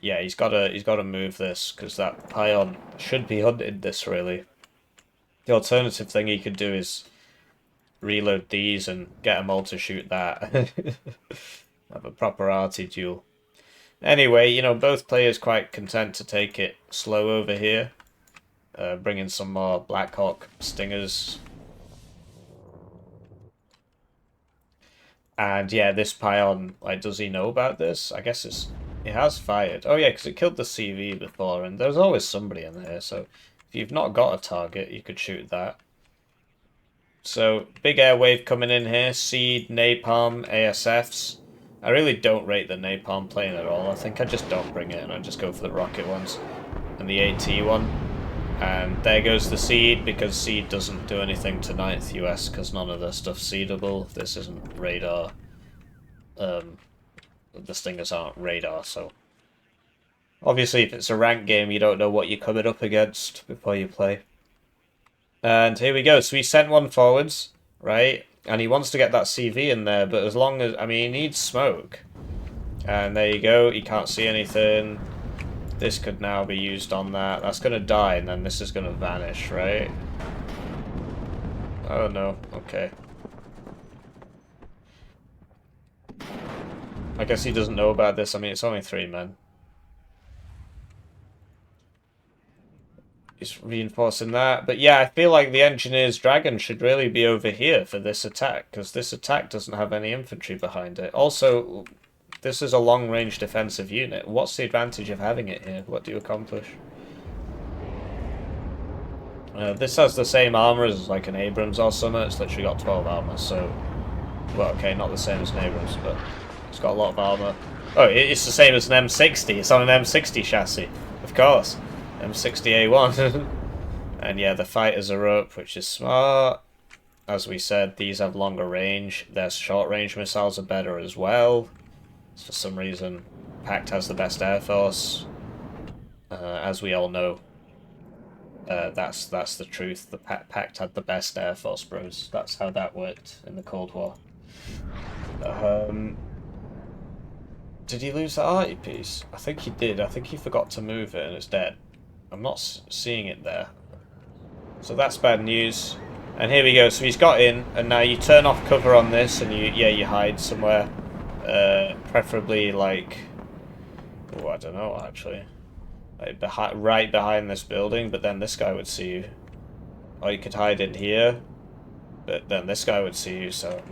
S1: Yeah, he's gotta move this, because that Pion should be hunted this, really. The alternative thing he could do is reload these and get them all to shoot that. Have a proper arty duel. Anyway, you know, both players quite content to take it slow over here. Bring in some more Blackhawk Stingers. And yeah, this Pion, like, does he know about this? I guess it has fired. Oh yeah, because it killed the CV before, and there's always somebody in there, so if you've not got a target, you could shoot that. So, big air wave coming in here. Seed, Napalm, ASFs. I really don't rate the Napalm plane at all. I think I just don't bring it and I just go for the rocket ones. And the AT one. And there goes the Seed, because Seed doesn't do anything to 9th US because none of their stuff's seedable. This isn't radar. The Stingers aren't radar, so... Obviously, if it's a ranked game, you don't know what you're coming up against before you play. And here we go. So he sent one forwards, right? And he wants to get that CV in there, but as long as... I mean, he needs smoke. And there you go. He can't see anything. This could now be used on that. That's going to die, and then this is going to vanish, right? Oh, no. Okay. I guess he doesn't know about this. I mean, it's only 3 men. He's reinforcing that. But yeah, I feel like the Engineer's Dragon should really be over here for this attack, because this attack doesn't have any infantry behind it. Also, this is a long-range defensive unit. What's the advantage of having it here? What do you accomplish? This has the same armor as like an Abrams or something. It's literally got 12 armor, so... Well, okay, not the same as an Abrams, but it's got a lot of armor. Oh, it's the same as an M60. It's on an M60 chassis, of course. M60A1. And yeah, the fighters are up, which is smart. As we said, these have longer range. Their short-range missiles are better as well. For some reason, Pact has the best air force. As we all know, that's the truth. The Pact had the best air force, bros. That's how that worked in the Cold War. Did he lose the arty piece? I think he did. I think he forgot to move it and it's dead. I'm not seeing it there. So that's bad news. And here we go. So he's got in, and now you turn off cover on this, and you hide somewhere. Preferably like, oh, I don't know actually, like right behind this building. But then this guy would see you, or you could hide in here. But then this guy would see you. So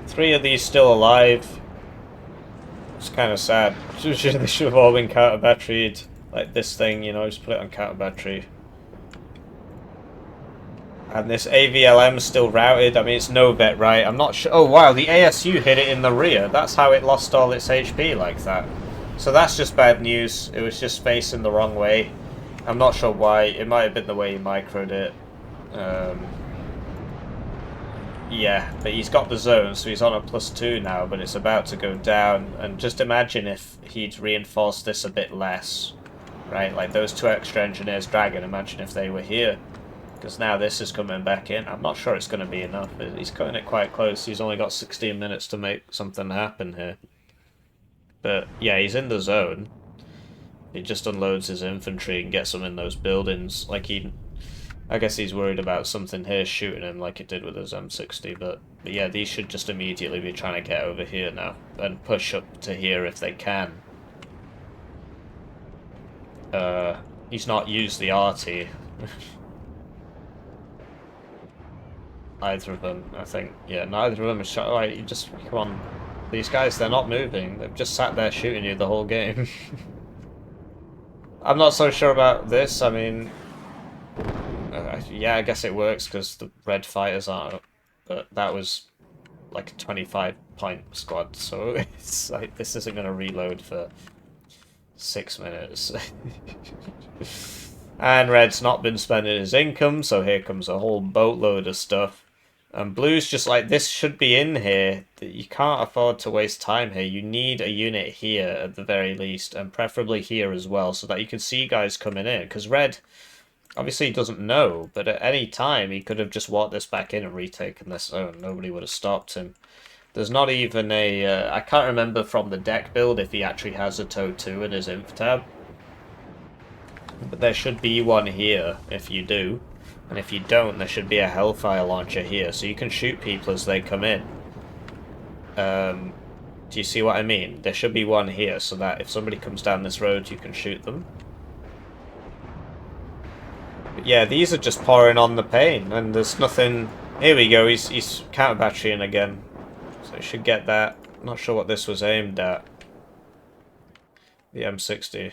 S1: 3 of these still alive. It's kind of sad. They should have all been counter-batteried. Like this thing, you know, just put it on counter-battery. And this AVLM still routed. I mean, it's no bet, right? I'm not sure. Oh, wow, the ASU hit it in the rear. That's how it lost all its HP like that. So that's just bad news. It was just facing the wrong way. I'm not sure why. It might have been the way he microed it. Yeah, but he's got the zone, so he's on a +2 now, but it's about to go down. And just imagine if he'd reinforced this a bit less, right? Like those 2 extra engineers dragging, imagine if they were here. Because now this is coming back in. I'm not sure it's going to be enough. He's cutting it quite close. He's only got 16 minutes to make something happen here. But yeah, he's in the zone. He just unloads his infantry and gets them in those buildings. Like I guess he's worried about something here shooting him like it did with his M60, but yeah, these should just immediately be trying to get over here now and push up to here if they can. He's not used the RT. Either of them, I think. Yeah, neither of them is shot. Like, you just, come on. These guys, they're not moving. They've just sat there shooting you the whole game. I'm not so sure about this. I mean, yeah, I guess it works because the red fighters aren't up. But that was like a 25-point squad, so it's like this isn't going to reload for 6 minutes. And red's not been spending his income, so here comes a whole boatload of stuff. And blue's just like, this should be in here. You can't afford to waste time here. You need a unit here at the very least, and preferably here as well, so that you can see guys coming in. Because red obviously doesn't know, but at any time he could have just walked this back in and retaken this zone. Nobody would have stopped him. There's not even a... I can't remember from the deck build if he actually has a TOW 2 in his inf tab. But there should be one here if you do. And if you don't, there should be a Hellfire launcher here, so you can shoot people as they come in. Do you see what I mean? There should be one here, so that if somebody comes down this road, you can shoot them. But yeah, these are just pouring on the pain, and there's nothing... Here we go, he's counter-batterying again. So he should get that. Not sure what this was aimed at. The M60.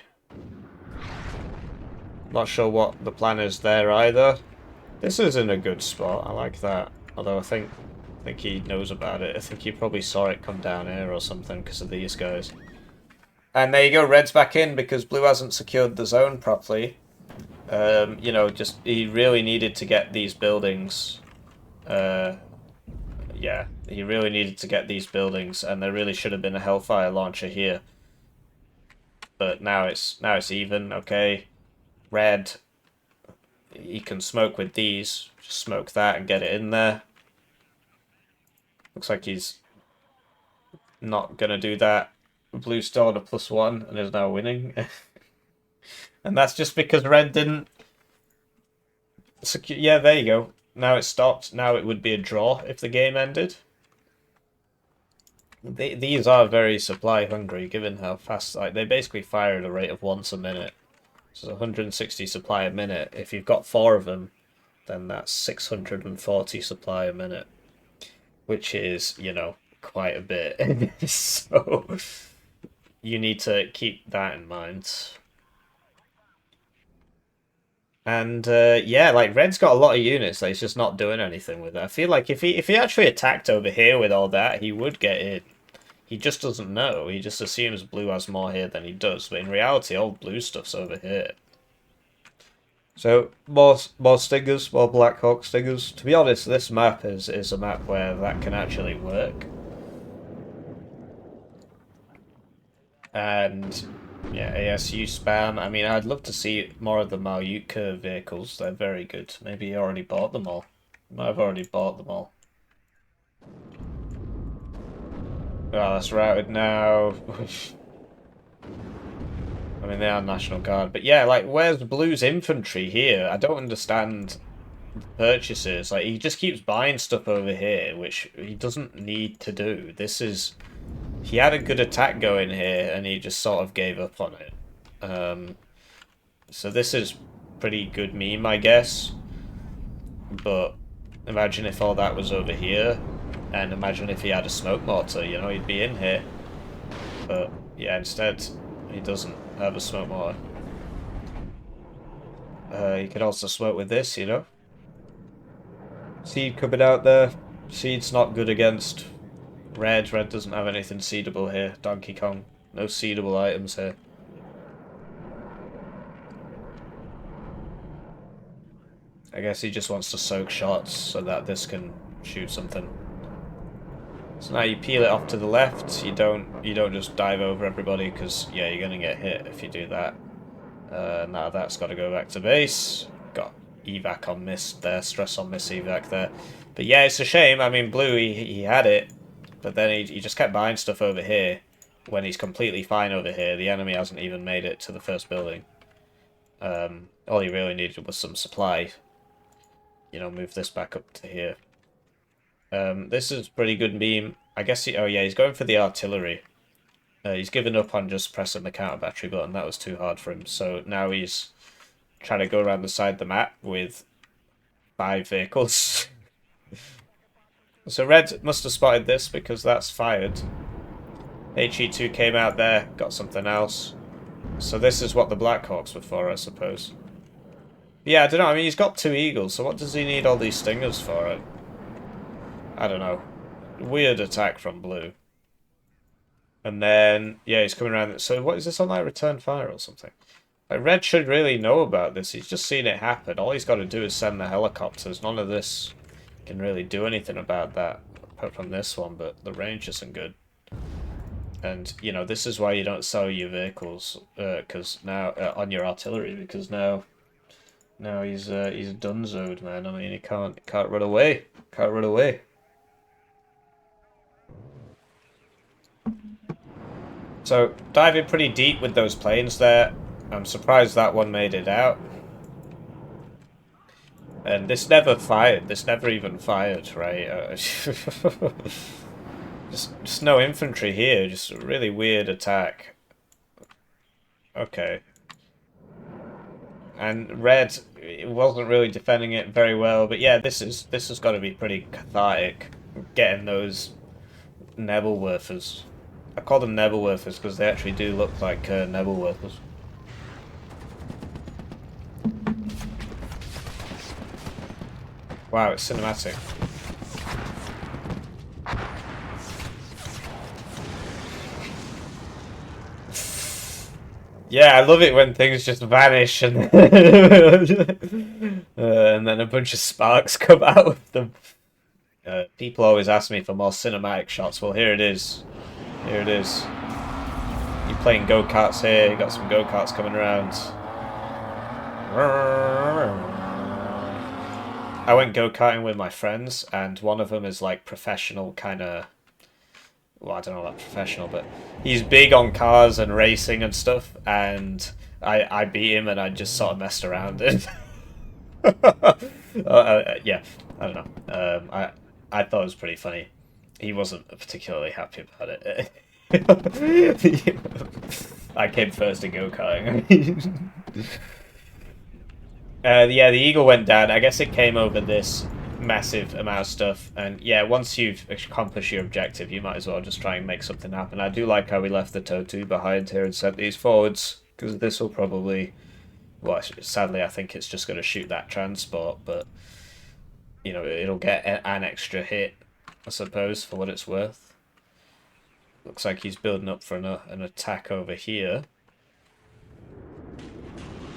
S1: Not sure what the plan is there either. This is in a good spot. I like that. Although I think he knows about it. I think he probably saw it come down here or something because of these guys. And there you go. Red's back in because blue hasn't secured the zone properly. You know, just he really needed to get these buildings. Yeah, he really needed to get these buildings, and there really should have been a Hellfire launcher here. But now it's even. Okay, red. He can smoke with these. Just smoke that and get it in there. Looks like he's not gonna do that. Blue still on a +1 and is now winning. And that's just because red didn't secure. Yeah, there you go. Now it's stopped. Now it would be a draw if the game ended. These are very supply hungry, given how fast. Like, they basically fire at a rate of once a minute. So 160 supply a minute. If you've got 4 of them, then that's 640 supply a minute. Which is, you know, quite a bit. So you need to keep that in mind. And yeah, like red's got a lot of units that he's just not doing anything with it. I feel like if he actually attacked over here with all that, he would get in. He just doesn't know. He just assumes blue has more here than he does. But in reality, all blue stuff's over here. So, more Stingers, more Black Hawk Stingers. To be honest, this map is a map where that can actually work. And, yeah, ASU spam. I mean, I'd love to see more of the Malyutka vehicles. They're very good. Maybe he already bought them all. Might have already bought them all. Oh, that's routed now. I mean, they are National Guard. But yeah, like, where's Blue's infantry here? I don't understand the purchases. Like, he just keeps buying stuff over here, which he doesn't need to do. This is... He had a good attack going here, and he just sort of gave up on it. So this is pretty good meme, I guess. But imagine if all that was over here. And imagine if he had a smoke mortar, you know, he'd be in here. But, yeah, instead, he doesn't have a smoke mortar. You could also smoke with this, you know. Seed coming out there. Seed's not good against red. Red doesn't have anything seedable here. Donkey Kong. No seedable items here. I guess he just wants to soak shots so that this can shoot something. So now you peel it off to the left. You don't just dive over everybody, because yeah, you're gonna get hit if you do that. Now that's got to go back to base. Got evac on miss there, stress on miss evac there. But yeah, it's a shame. I mean, blue, he had it, but then he just kept buying stuff over here when he's completely fine over here. The enemy hasn't even made it to the first building. All he really needed was some supply. You know, move this back up to here. This is pretty good beam. I guess oh yeah, he's going for the artillery. He's given up on just pressing the counter battery button. That was too hard for him. So now he's trying to go around the side of the map with 5 vehicles. So red must have spotted this, because that's fired. HE2 came out there, got something else. So this is what the Blackhawks were for, I suppose. Yeah, I don't know. I mean, he's got 2 Eagles, so what does he need all these Stingers for? I don't know. Weird attack from blue. And then, yeah, he's coming around. So what is this on, like, return fire or something? Like, red should really know about this. He's just seen it happen. All he's got to do is send the helicopters. None of this can really do anything about that, apart from this one, but the range isn't good. And, you know, this is why you don't sell your vehicles, because now, on your artillery, because now he's donezoed, man. I mean, he can't run away. Can't run away. So, diving pretty deep with those planes there. I'm surprised that one made it out. And this never fired. This never even fired, right? Just no infantry here. Just a really weird attack. Okay. And red, it wasn't really defending it very well. But yeah, this has got to be pretty cathartic. Getting those Nebelwerfers. I call them Nebelwerfers because they actually do look like Nebelwerfers. Wow, it's cinematic. Yeah, I love it when things just vanish and and then a bunch of sparks come out of them. People always ask me for more cinematic shots. Well, here it is. Here it is. You're playing go-karts here. You got some go-karts coming around. I went go-karting with my friends, and one of them is like professional kind of... Well, I don't know about professional, but he's big on cars and racing and stuff, and I beat him and I just sort of messed around and yeah, I don't know. I thought it was pretty funny. He wasn't particularly happy about it. I came first in go-karting. Yeah, the Eagle went down. I guess it came over this massive amount of stuff, and yeah, once you've accomplished your objective, you might as well just try and make something happen. I do like how we left the Totu behind here and sent these forwards, because this will probably... Well, sadly, I think it's just going to shoot that transport, but, you know, it'll get an extra hit, I suppose, for what it's worth. Looks like he's building up for an attack over here.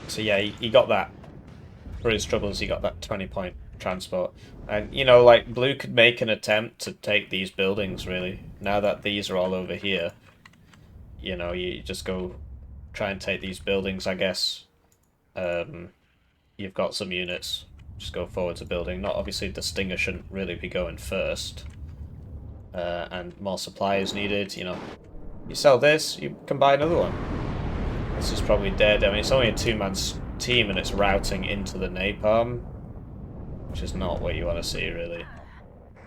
S1: So yeah, he got that. For his troubles, he got that 20-point transport. And, you know, like, blue could make an attempt to take these buildings, really. Now that these are all over here, you know, you just go try and take these buildings, I guess. You've got some units. Just go forward to building. Not obviously, the Stinger shouldn't really be going first. And more supply is needed, you know. You sell this, you can buy another one. This is probably dead. I mean, it's only a 2-man team and it's routing into the napalm. Which is not what you want to see, really.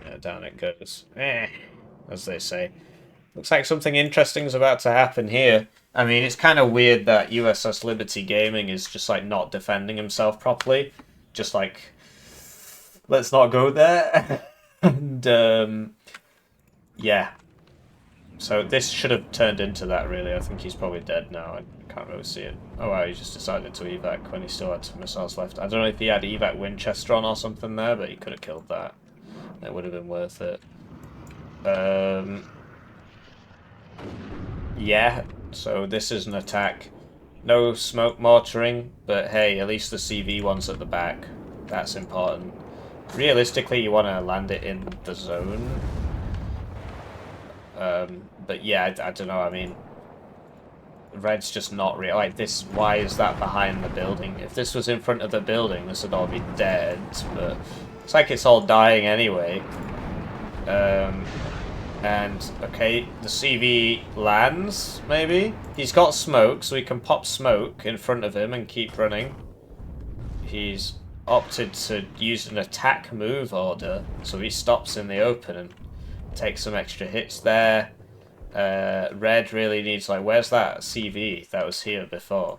S1: Yeah, down it goes. As they say. Looks like something interesting is about to happen here. I mean, it's kind of weird that USS Liberty Gaming is just, like, not defending himself properly. Just, like, let's not go there. And, yeah. So this should have turned into that, really. I think he's probably dead now. I can't really see it. Oh, wow, he just decided to evac when he still had some missiles left. I don't know if he had evac Winchester on or something there, but he could have killed that. That would have been worth it. Yeah, so this is an attack. No smoke mortaring, but hey, at least the CV one's at the back. That's important. Realistically, you want to land it in the zone. But yeah, I don't know, I mean... Red's just not real. Like, this, why is that behind the building? If this was in front of the building, this would all be dead, but it's like it's all dying anyway. And, okay, the CV lands, maybe? He's got smoke, so we can pop smoke in front of him and keep running. He's opted to use an attack move order, so he stops in the open and takes some extra hits there. Red really needs, like, where's that CV that was here before?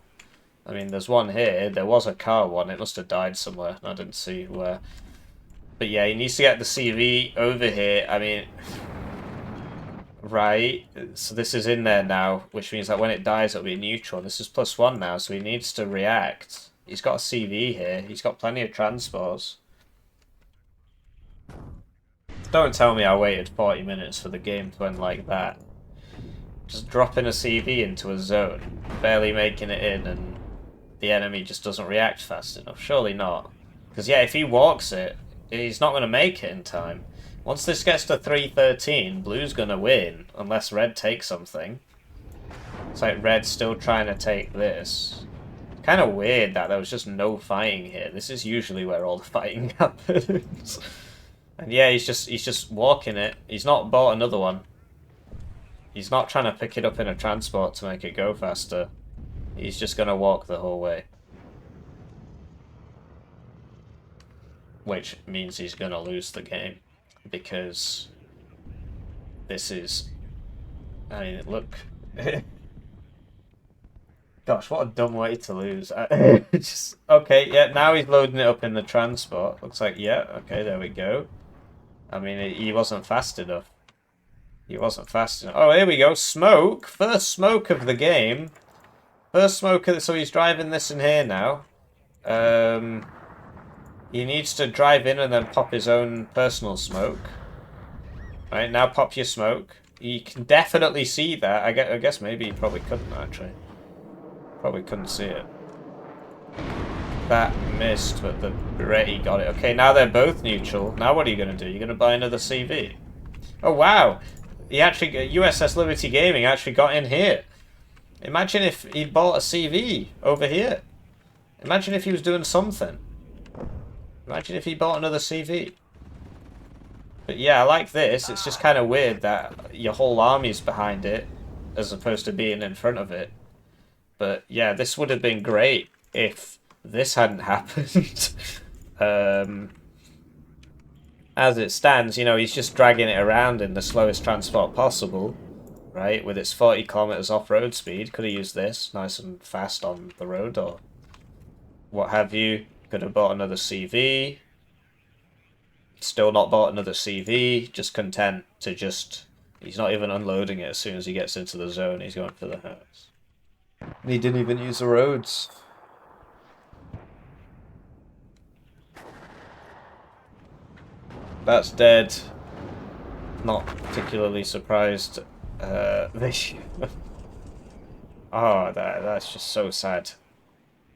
S1: I mean, there's one here. There was a car one. It must have died somewhere. I didn't see where. But yeah, he needs to get the CV over here. I mean, right. So this is in there now, which means that when it dies, it'll be neutral. This is +1 now, so he needs to react. He's got a CV here. He's got plenty of transports. Don't tell me I waited 40 minutes for the game to end like that. Just dropping a CV into a zone, barely making it in, and the enemy just doesn't react fast enough. Surely not. Because, yeah, if he walks it, he's not going to make it in time. Once this gets to 3:13, Blue's going to win, unless Red takes something. It's like Red's still trying to take this. Kind of weird that there was just no fighting here. This is usually where all the fighting happens. And yeah, he's just walking it. He's not bought another one. He's not trying to pick it up in a transport to make it go faster. He's just going to walk the whole way. Which means he's going to lose the game. Because this is... I mean, look... Gosh, what a dumb way to lose. Just, okay, yeah, now he's loading it up in the transport. Looks like, yeah, okay, there we go. I mean, he wasn't fast enough. He wasn't fast enough. Oh, here we go. Smoke. First smoke of the game. First smoke of the... So he's driving this in here now. He needs to drive in and then pop his own personal smoke. Right, now pop your smoke. You can definitely see that. I guess maybe he probably couldn't, actually. Probably couldn't see it. That missed, but the Berretti got it. Okay, now they're both neutral. Now what are you going to do? You're going to buy another CV. Oh, wow. He actually... USS Liberty Gaming actually got in here. Imagine if he bought a CV over here. Imagine if he was doing something. Imagine if he bought another CV. But yeah, I like this. It's just kind of weird that your whole army's behind it as opposed to being in front of it. But yeah, this would have been great if this hadn't happened. As it stands, you know, he's just dragging it around in the slowest transport possible, right? With its 40 kilometers off-road speed. Could have used this nice and fast on the road or what have you. Could have bought another CV. Still not bought another CV. Just content to just... He's not even unloading it as soon as he gets into the zone. He's going for the house. And he didn't even use the roads. That's dead. Not particularly surprised. This... Oh, that's just so sad.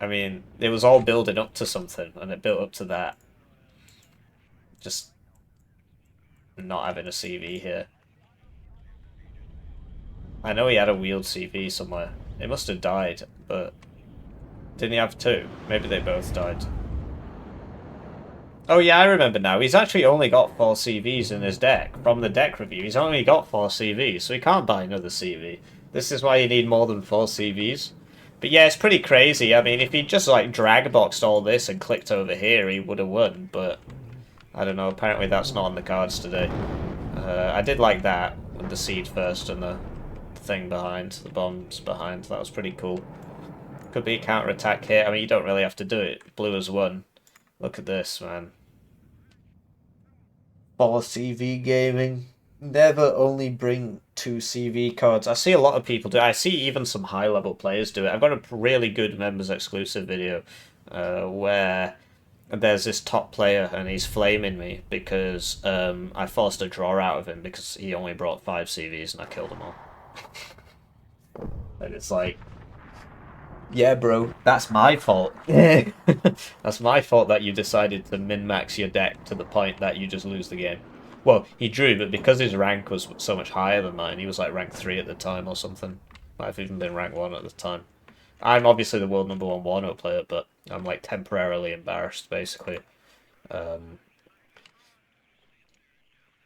S1: I mean, it was all building up to something, and it built up to that. Just not having a CV here. I know he had a wheeled CV somewhere. It must have died, but didn't he have two? Maybe they both died. Oh yeah, I remember now. He's actually only got 4 CVs in his deck. From the deck review, he's only got 4 CVs, so he can't buy another CV. This is why you need more than 4 CVs. But yeah, it's pretty crazy. I mean, if he just like drag boxed all this and clicked over here, he would have won, but I don't know, apparently that's not on the cards today. I did like that, with the seed first and the thing behind, the bombs behind. That was pretty cool. Could be a counter-attack here. I mean, you don't really have to do it. Blue has won. Look at this, man. 4 CV gaming. Never only bring 2 CV cards. I see a lot of people do it. I see even some high-level players do it. I've got a really good members exclusive video where there's this top player and he's flaming me because I forced a draw out of him because he only brought 5 CVs and I killed them all. And it's like, Yeah, bro, that's my fault. That's my fault that you decided to min-max your deck to the point that you just lose the game. Well, he drew, but because his rank was so much higher than mine, he was like rank 3 at the time or something. Might have even been rank 1 at the time. I'm obviously the world number 1 Warno player, but I'm like temporarily embarrassed, basically. Um,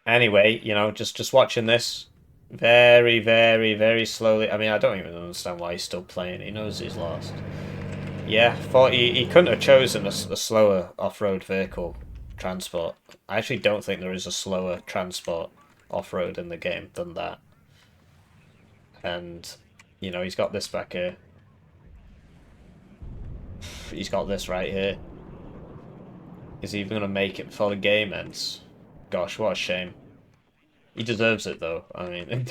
S1: anyway, you know, just watching this very, very, very slowly. I mean, I don't even understand why he's still playing. He knows he's lost. Yeah, thought he couldn't have chosen a slower off-road vehicle transport. I actually don't think there is a slower transport off-road in the game than that. And, you know, he's got this back here. He's got this right here. Is he even going to make it before the game ends? Gosh, what a shame. He deserves it, though. I mean,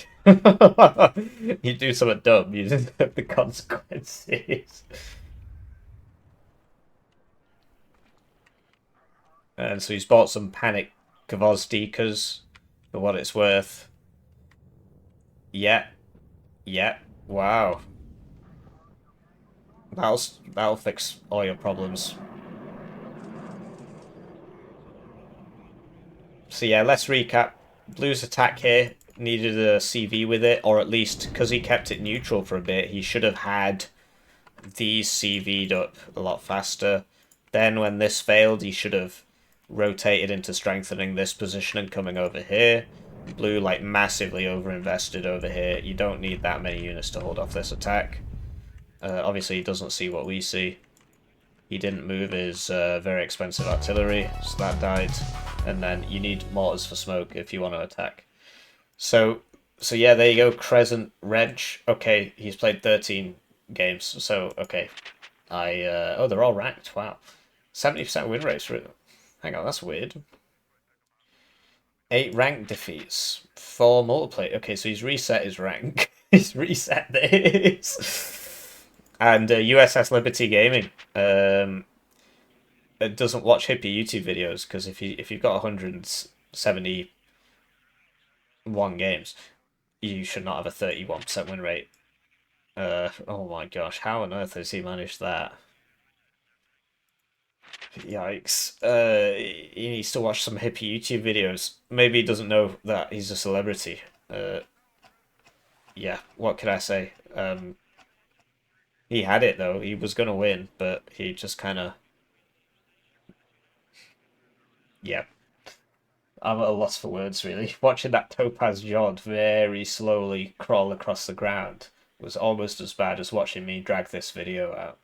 S1: you do something dumb, you deserve the consequences. And so he's bought some Panic Gvozdikas for what it's worth. Yeah, yeah, wow. That'll fix all your problems. So yeah, let's recap. Blue's attack here needed a CV with it, or at least because he kept it neutral for a bit, he should have had these CV'd up a lot faster. Then when this failed, he should have rotated into strengthening this position and coming over here. Blue like massively overinvested over here. You don't need that many units to hold off this attack. Obviously he doesn't see what we see. He didn't move his very expensive artillery, so that died. And then you need mortars for smoke if you want to attack. So yeah, there you go. Crescent Wrench. Okay, he's played 13 games. So okay, oh, they're all ranked. Wow, 70% win rates. Hang on, that's weird. 8 rank defeats, 4 multiplayer. Okay, so he's reset his rank. He's reset this. And USS Liberty Gaming. It doesn't watch Hippie YouTube videos because if you've got 171 games, you should not have a 31% win rate. Oh my gosh, how on earth has he managed that? Yikes. He needs to watch some Hippie YouTube videos. Maybe he doesn't know that he's a celebrity. Yeah, what can I say? He had it though. He was gonna win, but he just kind of, yeah. I'm at a loss for words, really. Watching that Topaz Jod very slowly crawl across the ground was almost as bad as watching me drag this video out.